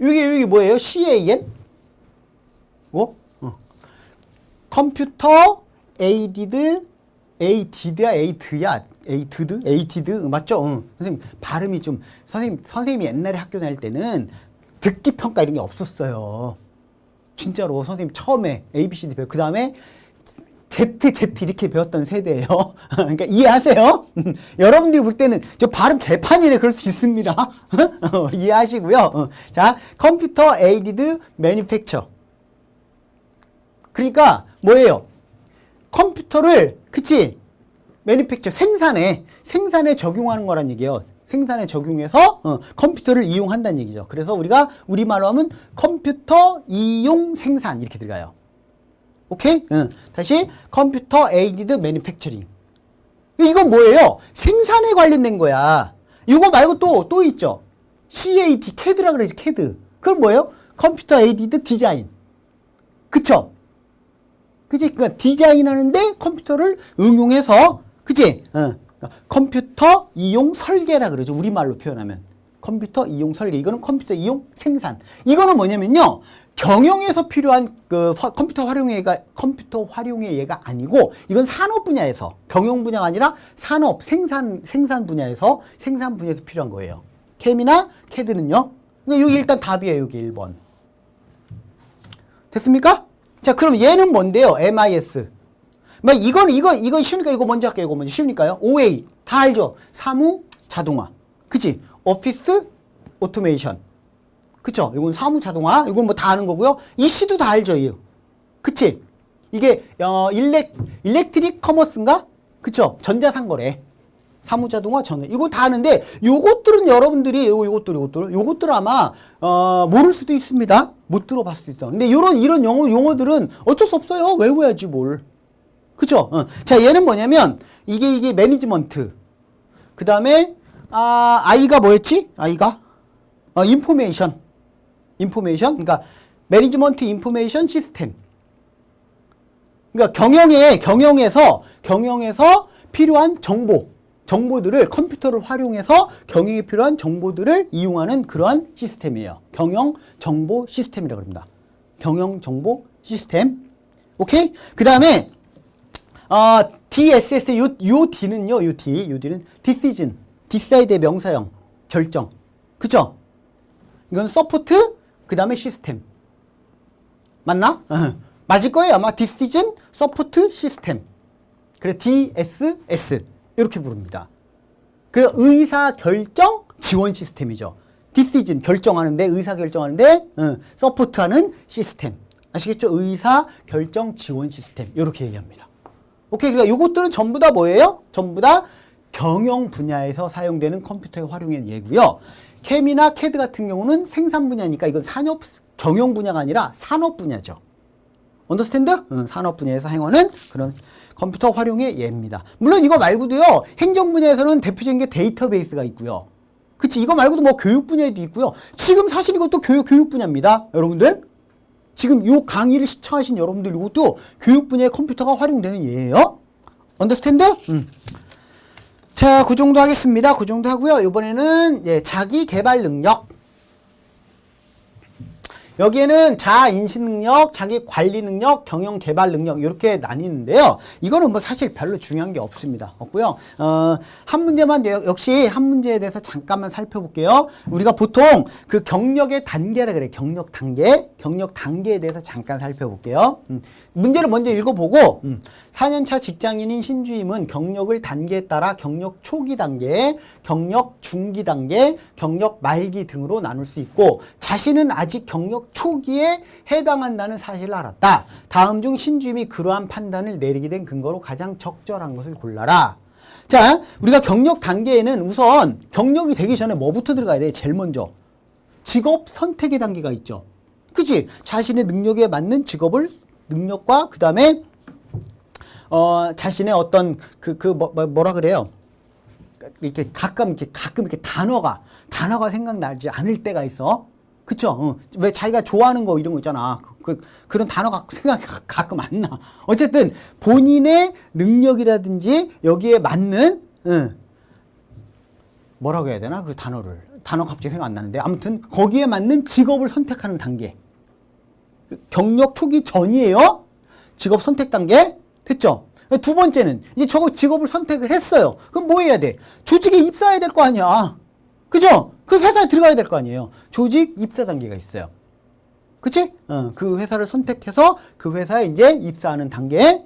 여기 뭐예요? CAM? 뭐? 컴퓨터 에이디드 에이티드 맞죠? 선생님 발음이 좀 선생님이 옛날에 학교 다닐 때는 듣기 평가 이런 게 없었어요. 진짜로 선생님 처음에 ABCD 배워 그 다음에 Z 이렇게 배웠던 세대예요. 그러니까 이해하세요? 여러분들이 볼 때는 저 발음 개판이네 그럴 수 있습니다. 이해하시고요. 자, 컴퓨터 에이디드 매니팩처. 그러니까 뭐예요? 컴퓨터를 그치? 매니팩처 생산에 적용하는 거란 얘기예요. 생산에 적용해서 컴퓨터를 이용한다는 얘기죠. 그래서 우리가 우리말로 하면 컴퓨터 이용 생산 이렇게 들어가요. 오케이? 다시 컴퓨터 에이디드 매니팩처링. 이건 뭐예요? 생산에 관련된 거야. 이거 말고 또 있죠. CAD, CAD라 그러지, CAD. 그건 뭐예요? 컴퓨터 에이디드 디자인. 그쵸? 그치? 그러니까 디자인하는데 컴퓨터를 응용해서, 그치? 컴퓨터 이용 설계라 그러죠. 우리말로 표현하면. 컴퓨터 이용 설계. 이거는 컴퓨터 이용 생산. 이거는 뭐냐면요. 경영에서 필요한 그 컴퓨터 활용의 예가 아니고 이건 산업 분야에서 경영 분야가 아니라 산업 생산 분야에서 필요한 거예요. 캠이나 캐드는요. 그러니까 여기 일단 답이에요. 여기 1번. 됐습니까? 자, 그럼 얘는 뭔데요? MIS. 이건 쉬우니까 이거 먼저 할게요. 이거 먼저 쉬우니까요. OA 다 알죠? 사무 자동화. 그치? 오피스 오토메이션. 그쵸? 이건 사무 자동화. 이건 뭐 다 아는 거고요. EC도 다 알죠? 이거. 그치? 이게 일렉트릭 커머스인가? 그쵸? 전자상거래. 사무 자동화 전에 이거 다 아는데 요것들은 여러분들이 요것들 아마 모를 수도 있습니다. 못 들어봤을 수도 있어. 근데 이런 용어들은 어쩔 수 없어요. 외워야지 뭘. 그쵸? 자, 얘는 뭐냐면 이게 매니지먼트. 그다음에 I가 뭐였지? I가 인포메이션. 그러니까 매니지먼트 인포메이션 시스템. 그러니까 경영에서 필요한 정보들을 컴퓨터를 활용해서 경영에 필요한 정보들을 이용하는 그러한 시스템이에요. 경영 정보 시스템이라고 합니다. 경영 정보 시스템. 오케이? 그다음에 DSS 요 D는요. 요 D는 decision. 디사이드의 명사형 결정. 그쵸? 이건 서포트 그다음에 시스템. 맞나? 맞을 거예요. 아마 decision 서포트 시스템. 그래 DSS 이렇게 부릅니다. 그래 의사결정 지원 시스템이죠. decision 결정하는데 의사결정하는데 서포트하는 시스템. 아시겠죠? 의사결정 지원 시스템 이렇게 얘기합니다. 오케이. 그러니까 이것들은 전부 다 뭐예요? 전부 다 경영 분야에서 사용되는 컴퓨터의 활용의 예고요. 캠이나 캐드 같은 경우는 생산 분야니까 이건 경영 분야가 아니라 산업 분야죠. 언더스탠드? 산업 분야에서 사용하는 그런 컴퓨터 활용의 예입니다. 물론 이거 말고도요. 행정 분야에서는 대표적인 게 데이터베이스가 있고요. 그치? 이거 말고도 뭐 교육 분야에도 있고요. 지금 사실 이것도 교육 분야입니다. 여러분들. 지금 요 강의를 시청하신 여러분들 이것도 교육 분야에 컴퓨터가 활용되는 예예요. 언더스탠드? 자, 그 정도 하겠습니다. 그 정도 하고요. 이번에는 자기 개발 능력. 여기에는 자아 인식 능력, 자기 관리 능력, 경영 개발 능력 이렇게 나뉘는데요. 이거는 뭐 사실 별로 중요한 게 없습니다. 없고요. 한 문제만 역시 한 문제에 대해서 잠깐만 살펴볼게요. 우리가 보통 그 경력의 단계라 그래. 경력 단계에 대해서 잠깐 살펴볼게요. 문제를 먼저 읽어보고 4년차 직장인인 신주임은 경력을 단계에 따라 경력 초기 단계, 경력 중기 단계, 경력 말기 등으로 나눌 수 있고 자신은 아직 경력 초기에 해당한다는 사실을 알았다. 다음 중 신주임이 그러한 판단을 내리게 된 근거로 가장 적절한 것을 골라라. 자, 우리가 경력 단계에는 우선 경력이 되기 전에 뭐부터 들어가야 돼? 제일 먼저 직업 선택의 단계가 있죠. 그치? 자신의 능력에 맞는 능력과 그 다음에 자신의 어떤 뭐라 그래요? 이렇게 가끔 이렇게 단어가 생각나지 않을 때가 있어. 그쵸? 왜 자기가 좋아하는 거 이런 거 있잖아. 그런 단어가 생각이 가끔 안 나. 어쨌든 본인의 능력이라든지 여기에 맞는 뭐라고 해야 되나? 그 단어 갑자기 생각 안 나는데. 아무튼 거기에 맞는 직업을 선택하는 단계. 경력 초기 전이에요. 직업 선택 단계. 됐죠? 두 번째는 이제 저거 직업을 선택을 했어요. 그럼 뭐 해야 돼? 조직에 입사해야 될 거 아니야. 그죠? 그 회사에 들어가야 될 거 아니에요. 조직 입사 단계가 있어요. 그치? 그 회사를 선택해서 그 회사에 이제 입사하는 단계.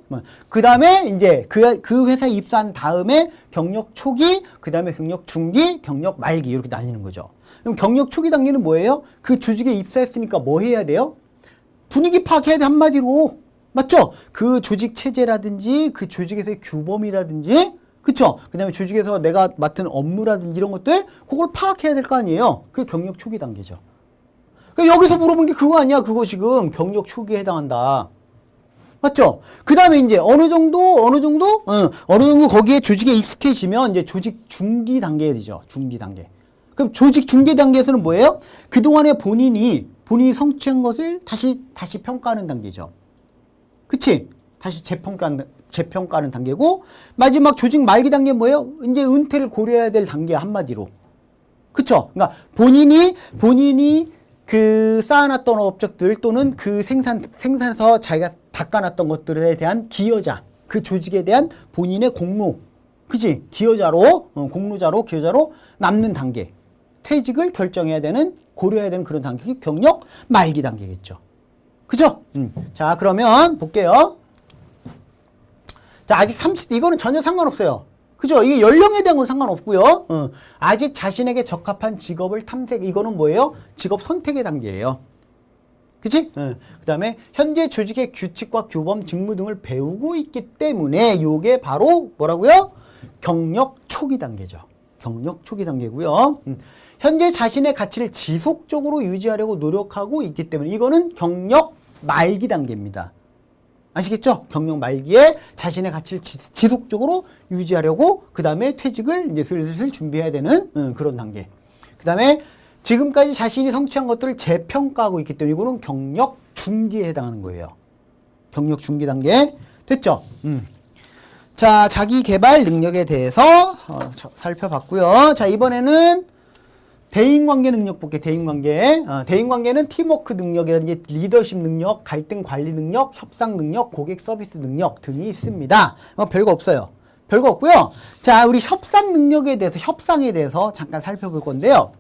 그 다음에 이제 그 회사에 입사한 다음에 경력 초기, 그 다음에 경력 중기, 경력 말기 이렇게 나뉘는 거죠. 그럼 경력 초기 단계는 뭐예요? 그 조직에 입사했으니까 뭐 해야 돼요? 분위기 파악해야 돼, 한마디로. 맞죠? 그 조직 체제라든지 그 조직에서의 규범이라든지 그쵸? 그 다음에 조직에서 내가 맡은 업무라든지 이런 것들 그걸 파악해야 될 거 아니에요. 그게 경력 초기 단계죠. 그러니까 여기서 물어본 게 그거 아니야. 그거 지금 경력 초기에 해당한다. 맞죠? 그 다음에 이제 어느 정도 거기에 조직에 익숙해지면 이제 조직 중기 단계에 되죠. 중기 단계. 그럼 조직 중기 단계에서는 뭐예요? 그동안에 본인이 성취한 것을 다시 평가하는 단계죠. 그치? 다시 재평가하는 단계고, 마지막 조직 말기 단계는 뭐예요? 이제 은퇴를 고려해야 될 단계, 한마디로. 그쵸? 그러니까 본인이 그 쌓아놨던 업적들 또는 그 생산에서 자기가 닦아놨던 것들에 대한 기여자, 그 조직에 대한 본인의 공로, 그치? 기여자로 남는 단계. 퇴직을 결정해야 되는, 고려해야 되는 그런 단계가 경력 말기 단계겠죠. 그죠? 자, 그러면 볼게요. 자, 아직 30대, 이거는 전혀 상관없어요. 그죠? 이게 연령에 대한 건 상관없고요. 아직 자신에게 적합한 직업을 탐색, 이거는 뭐예요? 직업 선택의 단계예요. 그치? 그 다음에 현재 조직의 규칙과 규범, 직무 등을 배우고 있기 때문에 요게 바로 뭐라고요? 경력 초기 단계죠. 경력 초기 단계고요. 현재 자신의 가치를 지속적으로 유지하려고 노력하고 있기 때문에 이거는 경력 말기 단계입니다. 아시겠죠? 경력 말기에 자신의 가치를 지속적으로 유지하려고 그 다음에 퇴직을 이제 슬슬 준비해야 되는 그런 단계. 그 다음에 지금까지 자신이 성취한 것들을 재평가하고 있기 때문에 이거는 경력 중기에 해당하는 거예요. 경력 중기 단계. 됐죠? 자, 자기 개발 능력에 대해서 살펴봤고요. 자, 이번에는 대인관계 능력 볼게요. 대인관계. 대인관계는 팀워크 능력이라든지 리더십 능력, 갈등 관리 능력, 협상 능력, 고객 서비스 능력 등이 있습니다. 별거 없어요. 별거 없고요. 자, 우리 협상 능력에 대해서, 협상에 대해서 잠깐 살펴볼 건데요.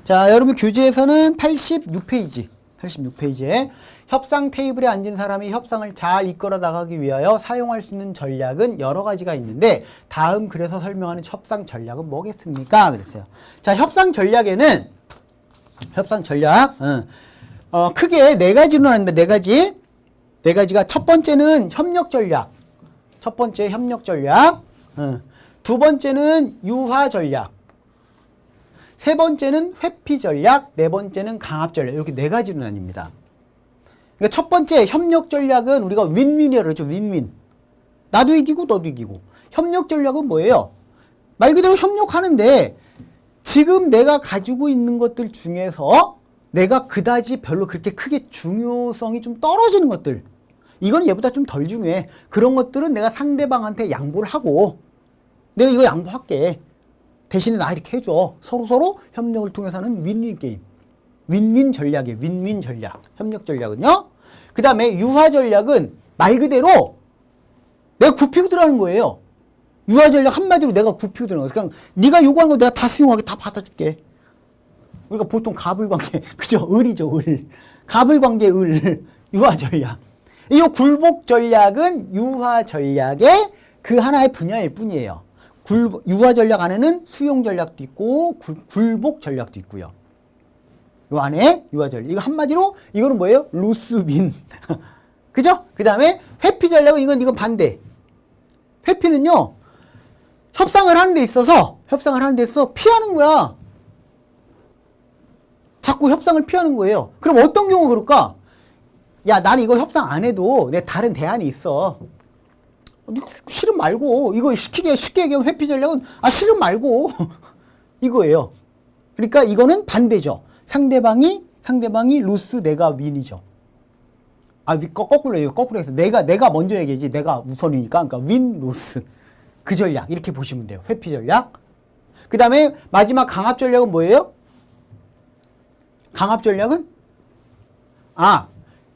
자, 여러분 교재에서는 86페이지에 협상 테이블에 앉은 사람이 협상을 잘 이끌어 나가기 위하여 사용할 수 있는 전략은 여러 가지가 있는데 다음 글에서 설명하는 협상 전략은 뭐겠습니까? 그랬어요. 자, 협상 전략에는 크게 네 가지로 나눕니다. 네 가지가 첫 번째는 협력 전략. 첫 번째 협력 전략. 두 번째는 유화 전략. 세 번째는 회피 전략, 네 번째는 강압 전략. 이렇게 네 가지로 나뉩니다. 그러니까 첫 번째 협력 전략은 우리가 윈윈이라고 그러죠. 윈윈. 나도 이기고 너도 이기고. 협력 전략은 뭐예요? 말 그대로 협력하는데 지금 내가 가지고 있는 것들 중에서 내가 그다지 별로 그렇게 크게 중요성이 좀 떨어지는 것들. 이건 얘보다 좀 덜 중요해. 그런 것들은 내가 상대방한테 양보를 하고 내가 이거 양보할게. 대신에 나 이렇게 해줘. 서로 협력을 통해서 하는 윈윈 게임. 윈윈 전략이에요. 윈윈 전략. 협력 전략은요. 그 다음에 유화 전략은 말 그대로 내가 굽히고 들어가는 거예요. 유화 전략 한마디로 내가 굽히고 들어가는 거예요. 그냥 네가 요구한 거 내가 다 수용하게 다 받아줄게. 우리가 보통 갑을관계, 그죠? 을이죠, 을. 갑을관계, 을. 유화 전략. 이 굴복 전략은 유화 전략의 그 하나의 분야일 뿐이에요. 유화 전략 안에는 수용 전략도 있고 굴복 전략도 있고요. 요 안에 유화 전략. 이거 한마디로 이거는 뭐예요? 로스빈. 그죠? 그 다음에 회피 전략은 이건 반대. 회피는요. 협상을 하는 데 있어서 피하는 거야. 자꾸 협상을 피하는 거예요. 그럼 어떤 경우 그럴까? 야, 나는 이거 협상 안 해도 내 다른 대안이 있어. 싫음 말고. 이거 쉽게 얘기하면 회피 전략은 싫음 말고. 이거예요. 그러니까 이거는 반대죠. 상대방이 로스, 내가 윈이죠. 거꾸로 해요. 거꾸로 해서 내가 먼저 얘기하지. 내가 우선이니까. 그러니까 윈, 로스. 그 전략. 이렇게 보시면 돼요. 회피 전략. 그 다음에 마지막 강압 전략은 뭐예요? 강압 전략은?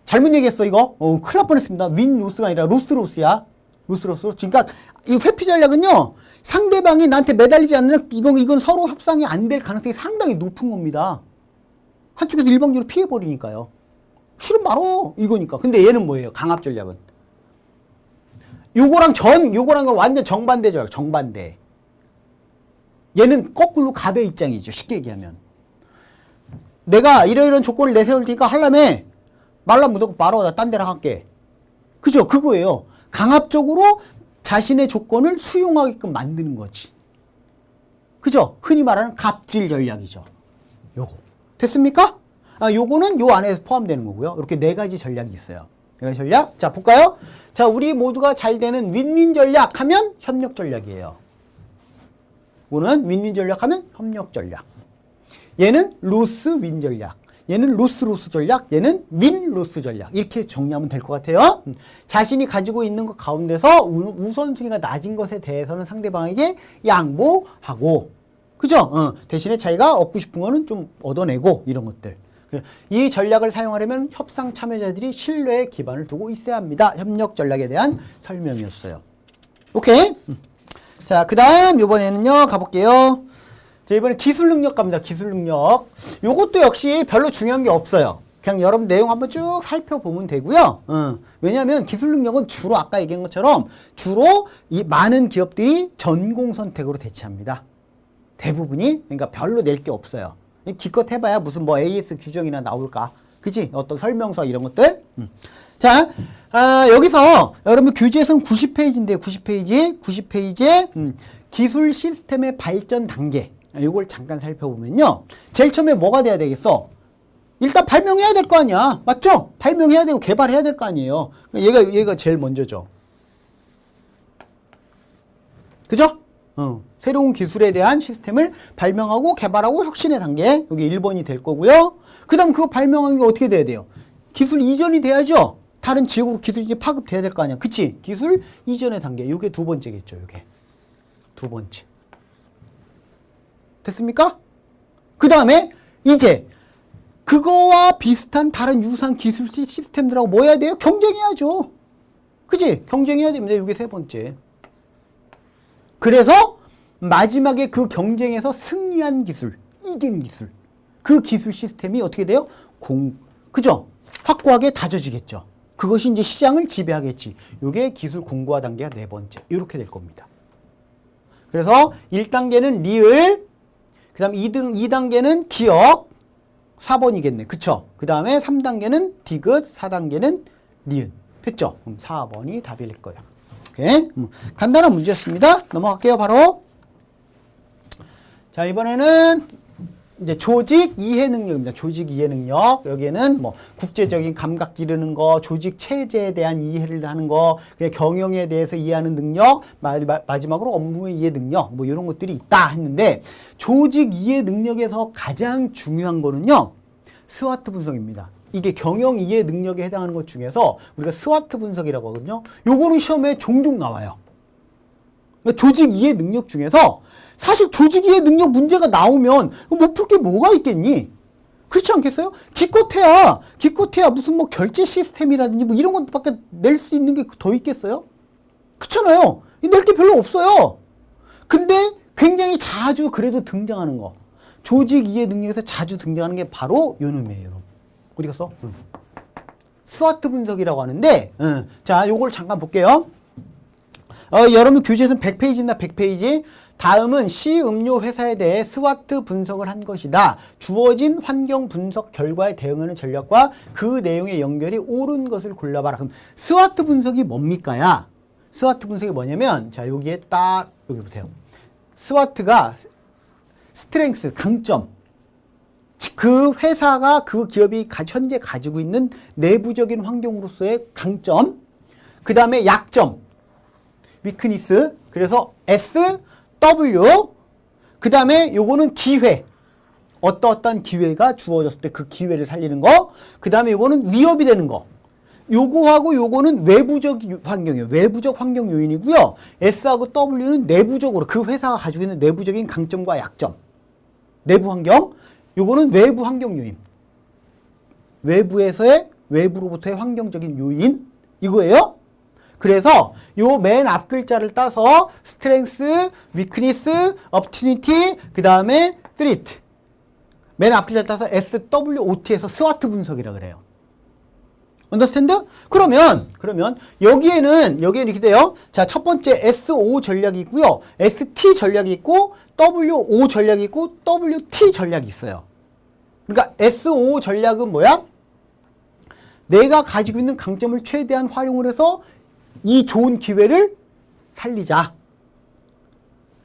잘못 얘기했어, 이거. 큰일 날 뻔했습니다. 윈 로스가 아니라 로스야. 로스. 그러니까 이 회피 전략은요, 상대방이 나한테 매달리지 않는 이건 서로 협상이 안 될 가능성이 상당히 높은 겁니다. 한쪽에서 일방적으로 피해버리니까요. 실은 바로 이거니까. 근데 얘는 뭐예요? 강압 전략은. 요거랑 완전 정반대 전략, 정반대. 얘는 거꾸로 갑의 입장이죠. 쉽게 얘기하면. 내가 이런 조건을 내세울 테니까 하려면 말라 무조건 말어. 나 딴 데랑 할게. 그죠? 그거예요. 강압적으로 자신의 조건을 수용하게끔 만드는 거지. 그죠? 흔히 말하는 갑질 전략이죠. 요거. 됐습니까? 요거는 요 안에 포함되는 거고요. 이렇게 네 가지 전략이 있어요. 네 가지 전략. 자, 볼까요? 자, 우리 모두가 잘 되는 윈윈 전략 하면 협력 전략이에요. 이거는 윈윈 전략 하면 협력 전략. 얘는 로스 윈 전략. 얘는 로스 전략. 얘는 윈 로스 전략. 이렇게 정리하면 될 것 같아요. 자신이 가지고 있는 것 가운데서 우선순위가 낮은 것에 대해서는 상대방에게 양보하고, 그죠? 대신에 자기가 얻고 싶은 거는 좀 얻어내고, 이런 것들. 이 전략을 사용하려면 협상 참여자들이 신뢰에 기반을 두고 있어야 합니다. 협력 전략에 대한 설명이었어요. 오케이? 자, 그 다음 이번에는요, 가볼게요. 자, 이번에 기술 능력 갑니다. 기술 능력. 요것도 역시 별로 중요한 게 없어요. 그냥 여러분 내용 한번 쭉 살펴보면 되고요. 왜냐하면 기술 능력은 주로 아까 얘기한 것처럼 주로 이 많은 기업들이 전공 선택으로 대체합니다. 대부분이. 그러니까 별로 낼 게 없어요. 기껏 해봐야 무슨 뭐 AS 규정이나 나올까. 그치? 어떤 설명서 이런 것들. 자, 여기서 여러분 교재에서는 90페이지인데 90페이지에 기술 시스템의 발전 단계. 이걸 잠깐 살펴보면요. 제일 처음에 뭐가 돼야 되겠어? 일단 발명해야 될 거 아니야. 맞죠? 발명해야 되고 개발해야 될 거 아니에요. 얘가 제일 먼저죠. 그죠? 새로운 기술에 대한 시스템을 발명하고 개발하고 혁신의 단계. 여기 1번이 될 거고요. 그 다음 그거 발명한 게 어떻게 돼야 돼요? 기술 이전이 돼야죠. 다른 지역으로 기술이 파급돼야 될 거 아니야. 그치? 기술 이전의 단계. 이게 두 번째겠죠. 이게 두 번째. 됐습니까? 그 다음에 이제 그거와 비슷한 다른 유사한 기술 시스템들하고 뭐 해야 돼요? 경쟁해야죠. 그치? 경쟁해야 됩니다. 이게 세 번째. 그래서 마지막에 그 경쟁에서 승리한 기술, 이긴 기술, 그 기술 시스템이 어떻게 돼요? 그죠? 확고하게 다져지겠죠. 그것이 이제 시장을 지배하겠지. 이게 기술 공고화 단계가 네 번째. 이렇게 될 겁니다. 그래서 1단계는 리을, 그 다음 2단계는 기억, 4번이겠네. 그쵸? 그 다음에 3단계는 디귿, 4단계는 니은. 됐죠? 그럼 4번이 답일 거예요. 오케이? 간단한 문제였습니다. 넘어갈게요, 바로. 자, 이번에는 이제 조직 이해 능력입니다. 조직 이해 능력. 여기에는 뭐 국제적인 감각 기르는 거, 조직 체제에 대한 이해를 하는 거, 그냥 경영에 대해서 이해하는 능력, 마지막으로 업무의 이해 능력, 뭐 이런 것들이 있다 했는데, 조직 이해 능력에서 가장 중요한 거는요, 스와트 분석입니다. 이게 경영 이해 능력에 해당하는 것 중에서 우리가 스와트 분석이라고 하거든요. 요거는 시험에 종종 나와요. 그러니까 조직 이해 능력 중에서 사실 조직 이해 능력 문제가 나오면 못 풀 게 뭐가 있겠니? 그렇지 않겠어요? 기껏해야 무슨 뭐 결제 시스템이라든지 뭐 이런 것밖에 낼 수 있는 게 더 있겠어요? 그렇잖아요. 낼 게 별로 없어요. 근데 굉장히 자주 그래도 등장하는 거. 조직 이해 능력에서 자주 등장하는 게 바로 요 놈이에요. 어디 갔어? 스와트 분석이라고 하는데, 자, 요걸 잠깐 볼게요. 여러분 교재에서는 100페이지입니다. 100페이지. 다음은 시음료 회사에 대해 스와트 분석을 한 것이다. 주어진 환경 분석 결과에 대응하는 전략과 그 내용의 연결이 옳은 것을 골라봐라. 그럼 스와트 분석이 뭡니까야? 스와트 분석이 뭐냐면, 자, 여기에 딱, 여기 보세요. 스와트가 스트렝스, 강점. 그 회사가, 그 기업이 현재 가지고 있는 내부적인 환경으로서의 강점. 그 다음에 약점. 위크니스. 그래서 S, W. 그 다음에 요거는 기회. 어떠한 기회가 주어졌을 때 그 기회를 살리는 거. 그 다음에 요거는 위협이 되는 거. 요거하고 요거는 외부적 환경이에요. 외부적 환경 요인이고요. S하고 W는 내부적으로 그 회사가 가지고 있는 내부적인 강점과 약점. 내부 환경. 요거는 외부 환경 요인. 외부로부터의 환경적인 요인. 이거예요. 그래서 요 맨 앞 글자를 따서 스트렝스, 위크니스, opportunity, 그 다음에 threat. 맨 앞 글자를 따서 SWOT에서 스와트 분석이라 그래요. understand? 그러면 여기에는 이렇게 돼요. 자, 첫 번째 SO 전략이 있고요. ST 전략이 있고 WO 전략이 있고 WT 전략이 있어요. 그러니까 SO 전략은 뭐야? 내가 가지고 있는 강점을 최대한 활용을 해서 이 좋은 기회를 살리자.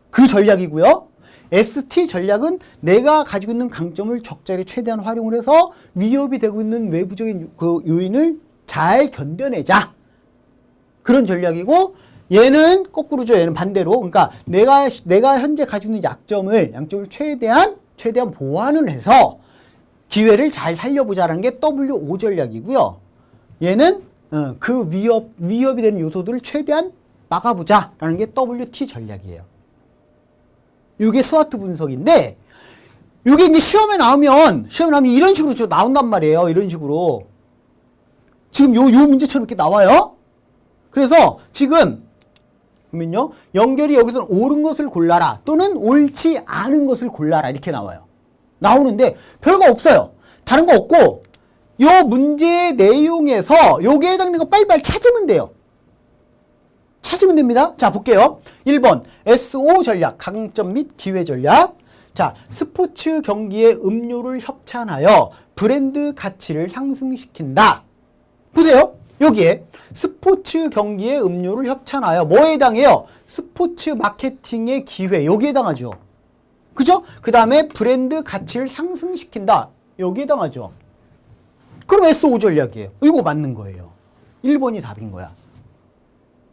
그 전략이고요. ST 전략은 내가 가지고 있는 강점을 적절히 최대한 활용을 해서 위협이 되고 있는 외부적인 그 요인을 잘 견뎌내자. 그런 전략이고, 얘는 거꾸로죠. 얘는 반대로. 그러니까 내가 현재 가지고 있는 양점을 최대한 보완을 해서 기회를 잘 살려보자라는 게 WO 전략이고요. 얘는 그 위협이 되는 요소들을 최대한 막아보자라는 게 WT 전략이에요. 이게 스와트 분석인데, 이게 이제 시험에 나오면 이런 식으로 좀 나온단 말이에요. 이런 식으로. 지금 요 문제처럼 이렇게 나와요. 그래서 지금, 보면요. 연결이 여기서는 옳은 것을 골라라. 또는 옳지 않은 것을 골라라. 이렇게 나와요. 나오는데, 별거 없어요. 다른 거 없고, 요 문제의 내용에서 여기에 해당되는 거 빨리빨리 찾으면 돼요. 찾으면 됩니다. 자, 볼게요. 1번 SO 전략, 강점 및 기회 전략. 자, 스포츠 경기에 음료를 협찬하여 브랜드 가치를 상승시킨다. 보세요. 여기에 스포츠 경기에 음료를 협찬하여 뭐에 해당해요? 스포츠 마케팅의 기회. 여기에 해당하죠. 그죠? 그 다음에 브랜드 가치를 상승시킨다. 여기에 해당하죠. 그럼 SO 전략이에요. 이거 맞는 거예요. 1번이 답인 거야.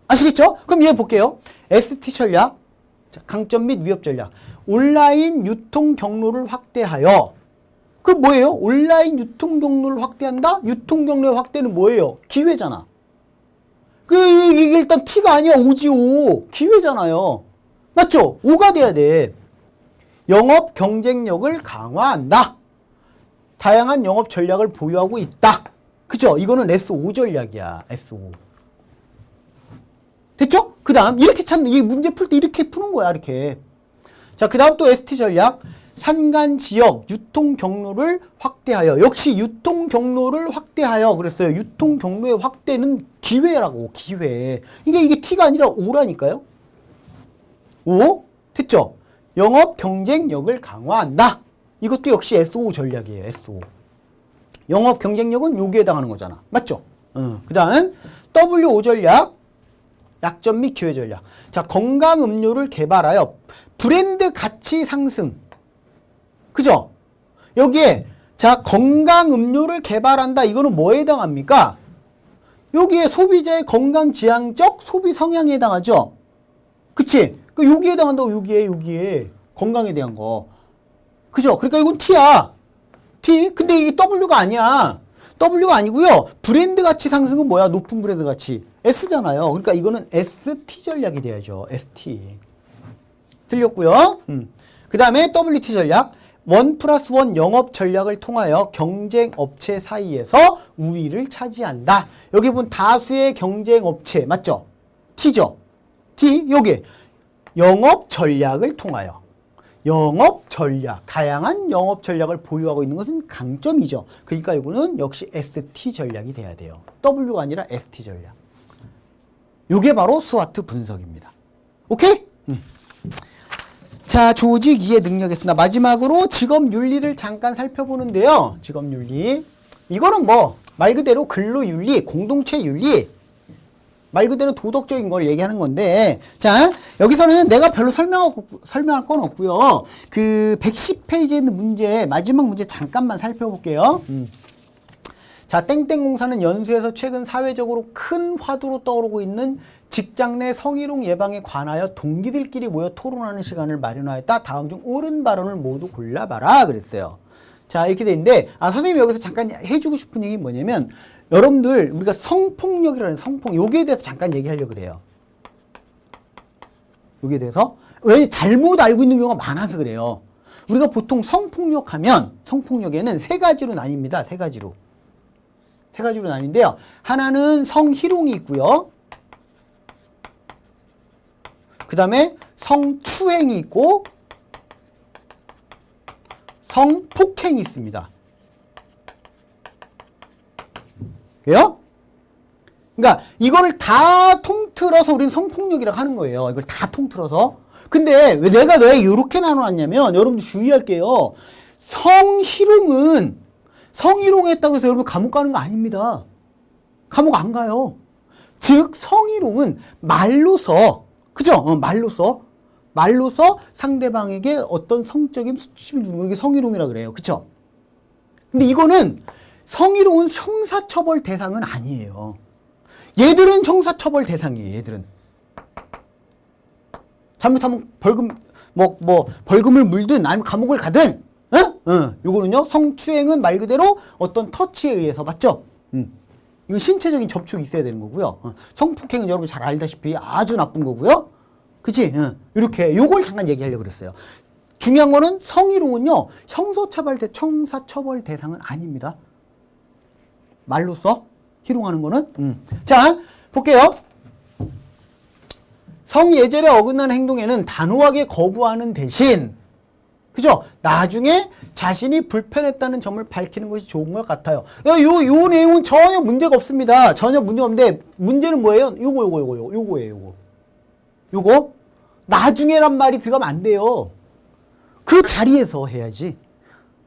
아시겠죠? 그럼 얘 볼게요. ST 전략, 자, 강점 및 위협 전략. 온라인 유통 경로를 확대하여. 그 뭐예요? 온라인 유통 경로를 확대한다? 유통 경로의 확대는 뭐예요? 기회잖아. 이게 일단 T가 아니야. O지 O. 기회잖아요. 맞죠? O가 돼야 돼. 영업 경쟁력을 강화한다. 다양한 영업 전략을 보유하고 있다. 그죠? 이거는 SO 전략이야. SO. 됐죠? 그 다음 이렇게 찾는 이 문제 풀 때 이렇게 푸는 거야. 이렇게. 자, 그 다음 또 ST 전략. 산간 지역 유통 경로를 확대하여. 역시 유통 경로를 확대하여 그랬어요. 유통 경로의 확대는 기회라고. 기회. 이게 T가 아니라 O라니까요. O? 됐죠? 영업 경쟁력을 강화한다. 이것도 역시 SO 전략이에요. SO. 영업 경쟁력은 여기에 해당하는 거잖아. 맞죠? 그 다음 WO 전략. 약점 및 기회 전략. 자, 건강 음료를 개발하여 브랜드 가치 상승. 그죠? 여기에 자, 건강 음료를 개발한다. 이거는 뭐에 해당합니까? 여기에 소비자의 건강 지향적 소비 성향에 해당하죠. 그치? 여기에 해당한다고. 여기에 건강에 대한 거. 그죠? 그러니까 이건 T야. T. 근데 이게 W가 아니야. W가 아니고요. 브랜드 가치 상승은 뭐야? 높은 브랜드 가치. S잖아요. 그러니까 이거는 ST 전략이 돼야죠. ST. 틀렸고요. 그 다음에 WT 전략. 1+1 영업 전략을 통하여 경쟁 업체 사이에서 우위를 차지한다. 여기 보면 다수의 경쟁 업체. 맞죠? T죠? T. 여기. 영업 전략을 통하여. 영업 전략. 다양한 영업 전략을 보유하고 있는 것은 강점이죠. 그러니까 이거는 역시 ST 전략이 돼야 돼요. W가 아니라 ST 전략. 이게 바로 스와트 분석입니다. 오케이? 자, 조직 이해 능력이었습니다. 마지막으로 직업 윤리를 잠깐 살펴보는데요. 직업 윤리. 이거는 뭐 말 그대로 근로 윤리, 공동체 윤리. 말 그대로 도덕적인 걸 얘기하는 건데, 자, 여기서는 내가 별로 설명할 건 없고요. 그 110페이지에 있는 문제, 마지막 문제 잠깐만 살펴볼게요. 자, 땡땡공사는 연수에서 최근 사회적으로 큰 화두로 떠오르고 있는 직장 내 성희롱 예방에 관하여 동기들끼리 모여 토론하는 시간을 마련하였다. 다음 중 옳은 발언을 모두 골라봐라. 그랬어요. 자, 이렇게 돼 있는데, 선생님이 여기서 잠깐 해주고 싶은 얘기는 뭐냐면, 여러분들, 우리가 성폭력이라는 여기에 대해서 잠깐 얘기하려고 그래요. 여기에 대해서. 왜 잘못 알고 있는 경우가 많아서 그래요. 우리가 보통 성폭력하면, 성폭력에는 세 가지로 나뉩니다. 세 가지로. 세 가지로 나뉘는데요. 하나는 성희롱이 있고요. 그 다음에 성추행이 있고, 성폭행이 있습니다. 그래요? 그러니까 이거를 다 통틀어서 우리는 성폭력이라고 하는 거예요. 이걸 다 통틀어서. 근데 내가 왜 이렇게 나눠놨냐면 여러분들 주의할게요. 성희롱했다고 해서 여러분 감옥 가는 거 아닙니다. 감옥 안 가요. 즉 성희롱은 말로서, 그죠? 말로서 상대방에게 어떤 성적인 수치심을 주는 거, 이게 성희롱이라 그래요. 그쵸? 근데 이거는 성희롱은 형사처벌 대상은 아니에요. 얘들은 형사처벌 대상이에요. 얘들은 잘못하면 벌금을 물든 아니면 감옥을 가든, 요거는요 성추행은 말 그대로 어떤 터치에 의해서, 맞죠? 이거 신체적인 접촉이 있어야 되는 거고요. 성폭행은 여러분 잘 알다시피 아주 나쁜 거고요. 그치? 이렇게 요걸 잠깐 얘기하려고 그랬어요. 중요한 거는 성희롱은요 형사처벌 대상은 아닙니다. 말로써 희롱하는 거는. 자, 볼게요. 성예절에 어긋나는 행동에는 단호하게 거부하는 대신, 그죠? 나중에 자신이 불편했다는 점을 밝히는 것이 좋은 것 같아요. 요 내용은 전혀 문제가 없습니다. 전혀 문제가 없는데, 문제는 뭐예요? 요거예요. 요거. 나중에란 말이 들어가면 안 돼요. 그 자리에서 해야지.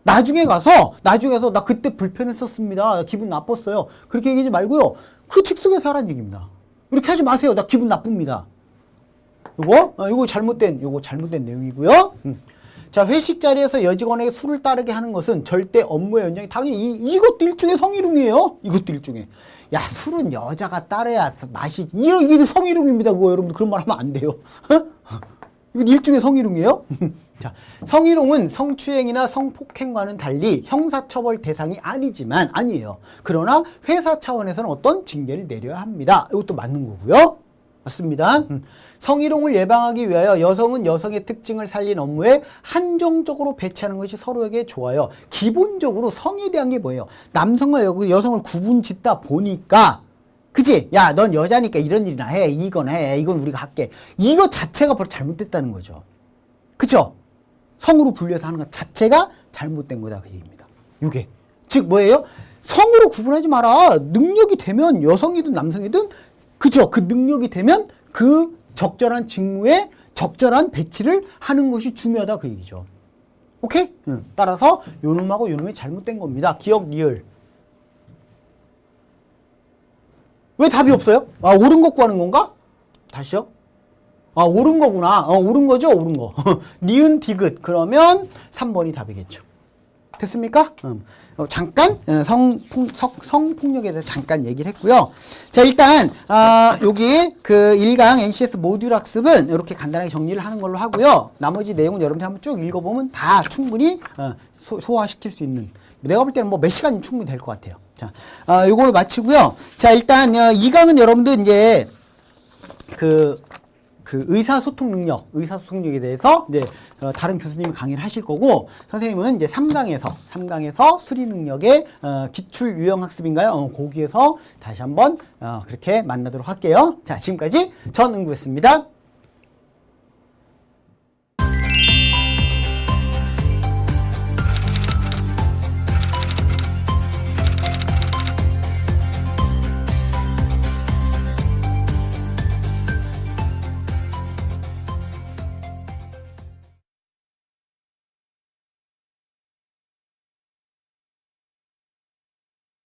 나중에 가서 나 그때 불편했었습니다. 기분 나빴어요. 그렇게 얘기하지 말고요. 그 즉석에서 하라는 얘기입니다. 이렇게 하지 마세요. 나 기분 나쁩니다. 요거 잘못된 내용이고요. 자, 회식 자리에서 여직원에게 술을 따르게 하는 것은 절대 업무의 연장이, 당연히 이것도 일종의 성희롱이에요. 이것도 일종의. 야, 술은 여자가 따라야 맛이, 이게 성희롱입니다. 그거 여러분들 그런 말 하면 안 돼요. 이거 일종의 성희롱이에요. 자, 성희롱은 성추행이나 성폭행과는 달리 형사처벌 대상이 아니에요. 그러나 회사 차원에서는 어떤 징계를 내려야 합니다. 이것도 맞는 거고요. 맞습니다. 성희롱을 예방하기 위하여 여성은 여성의 특징을 살린 업무에 한정적으로 배치하는 것이 서로에게 좋아요. 기본적으로 성에 대한 게 뭐예요? 남성과 여성을 구분 짓다 보니까, 그치? 야, 넌 여자니까 이런 일이나 해. 이건 우리가 할게. 이거 자체가 바로 잘못됐다는 거죠. 그쵸? 성으로 분류해서 하는 것 자체가 잘못된 거다. 그 얘기입니다. 요게. 즉, 뭐예요? 성으로 구분하지 마라. 능력이 되면 여성이든 남성이든, 그죠? 그 능력이 되면 그 적절한 직무에 적절한 배치를 하는 것이 중요하다. 그 얘기죠. 오케이? 따라서 요놈하고 요놈이 잘못된 겁니다. 기억, 리을. 왜 답이 없어요? 옳은 거 구하는 건가? 다시요? 옳은 거구나. 옳은 거죠? 옳은 거. 니은, 디귿. 그러면 3번이 답이겠죠. 됐습니까? 잠깐 성폭력에 대해서 잠깐 얘기를 했고요. 자, 일단 여기 그 1강 NCS 모듈 학습은 이렇게 간단하게 정리를 하는 걸로 하고요. 나머지 내용은 여러분들 한번 쭉 읽어보면 다 충분히 소화시킬 수 있는, 내가 볼 때는 뭐 몇 시간이면 충분히 될 것 같아요. 자, 요걸로 마치고요. 자, 일단 2강은 여러분들 이제 그 의사소통 능력에 대해서 이제 다른 교수님이 강의를 하실 거고, 선생님은 이제 3강에서 수리 능력의 기출 유형 학습인가요? 거기에서 다시 한번 그렇게 만나도록 할게요. 자, 지금까지 전은구였습니다.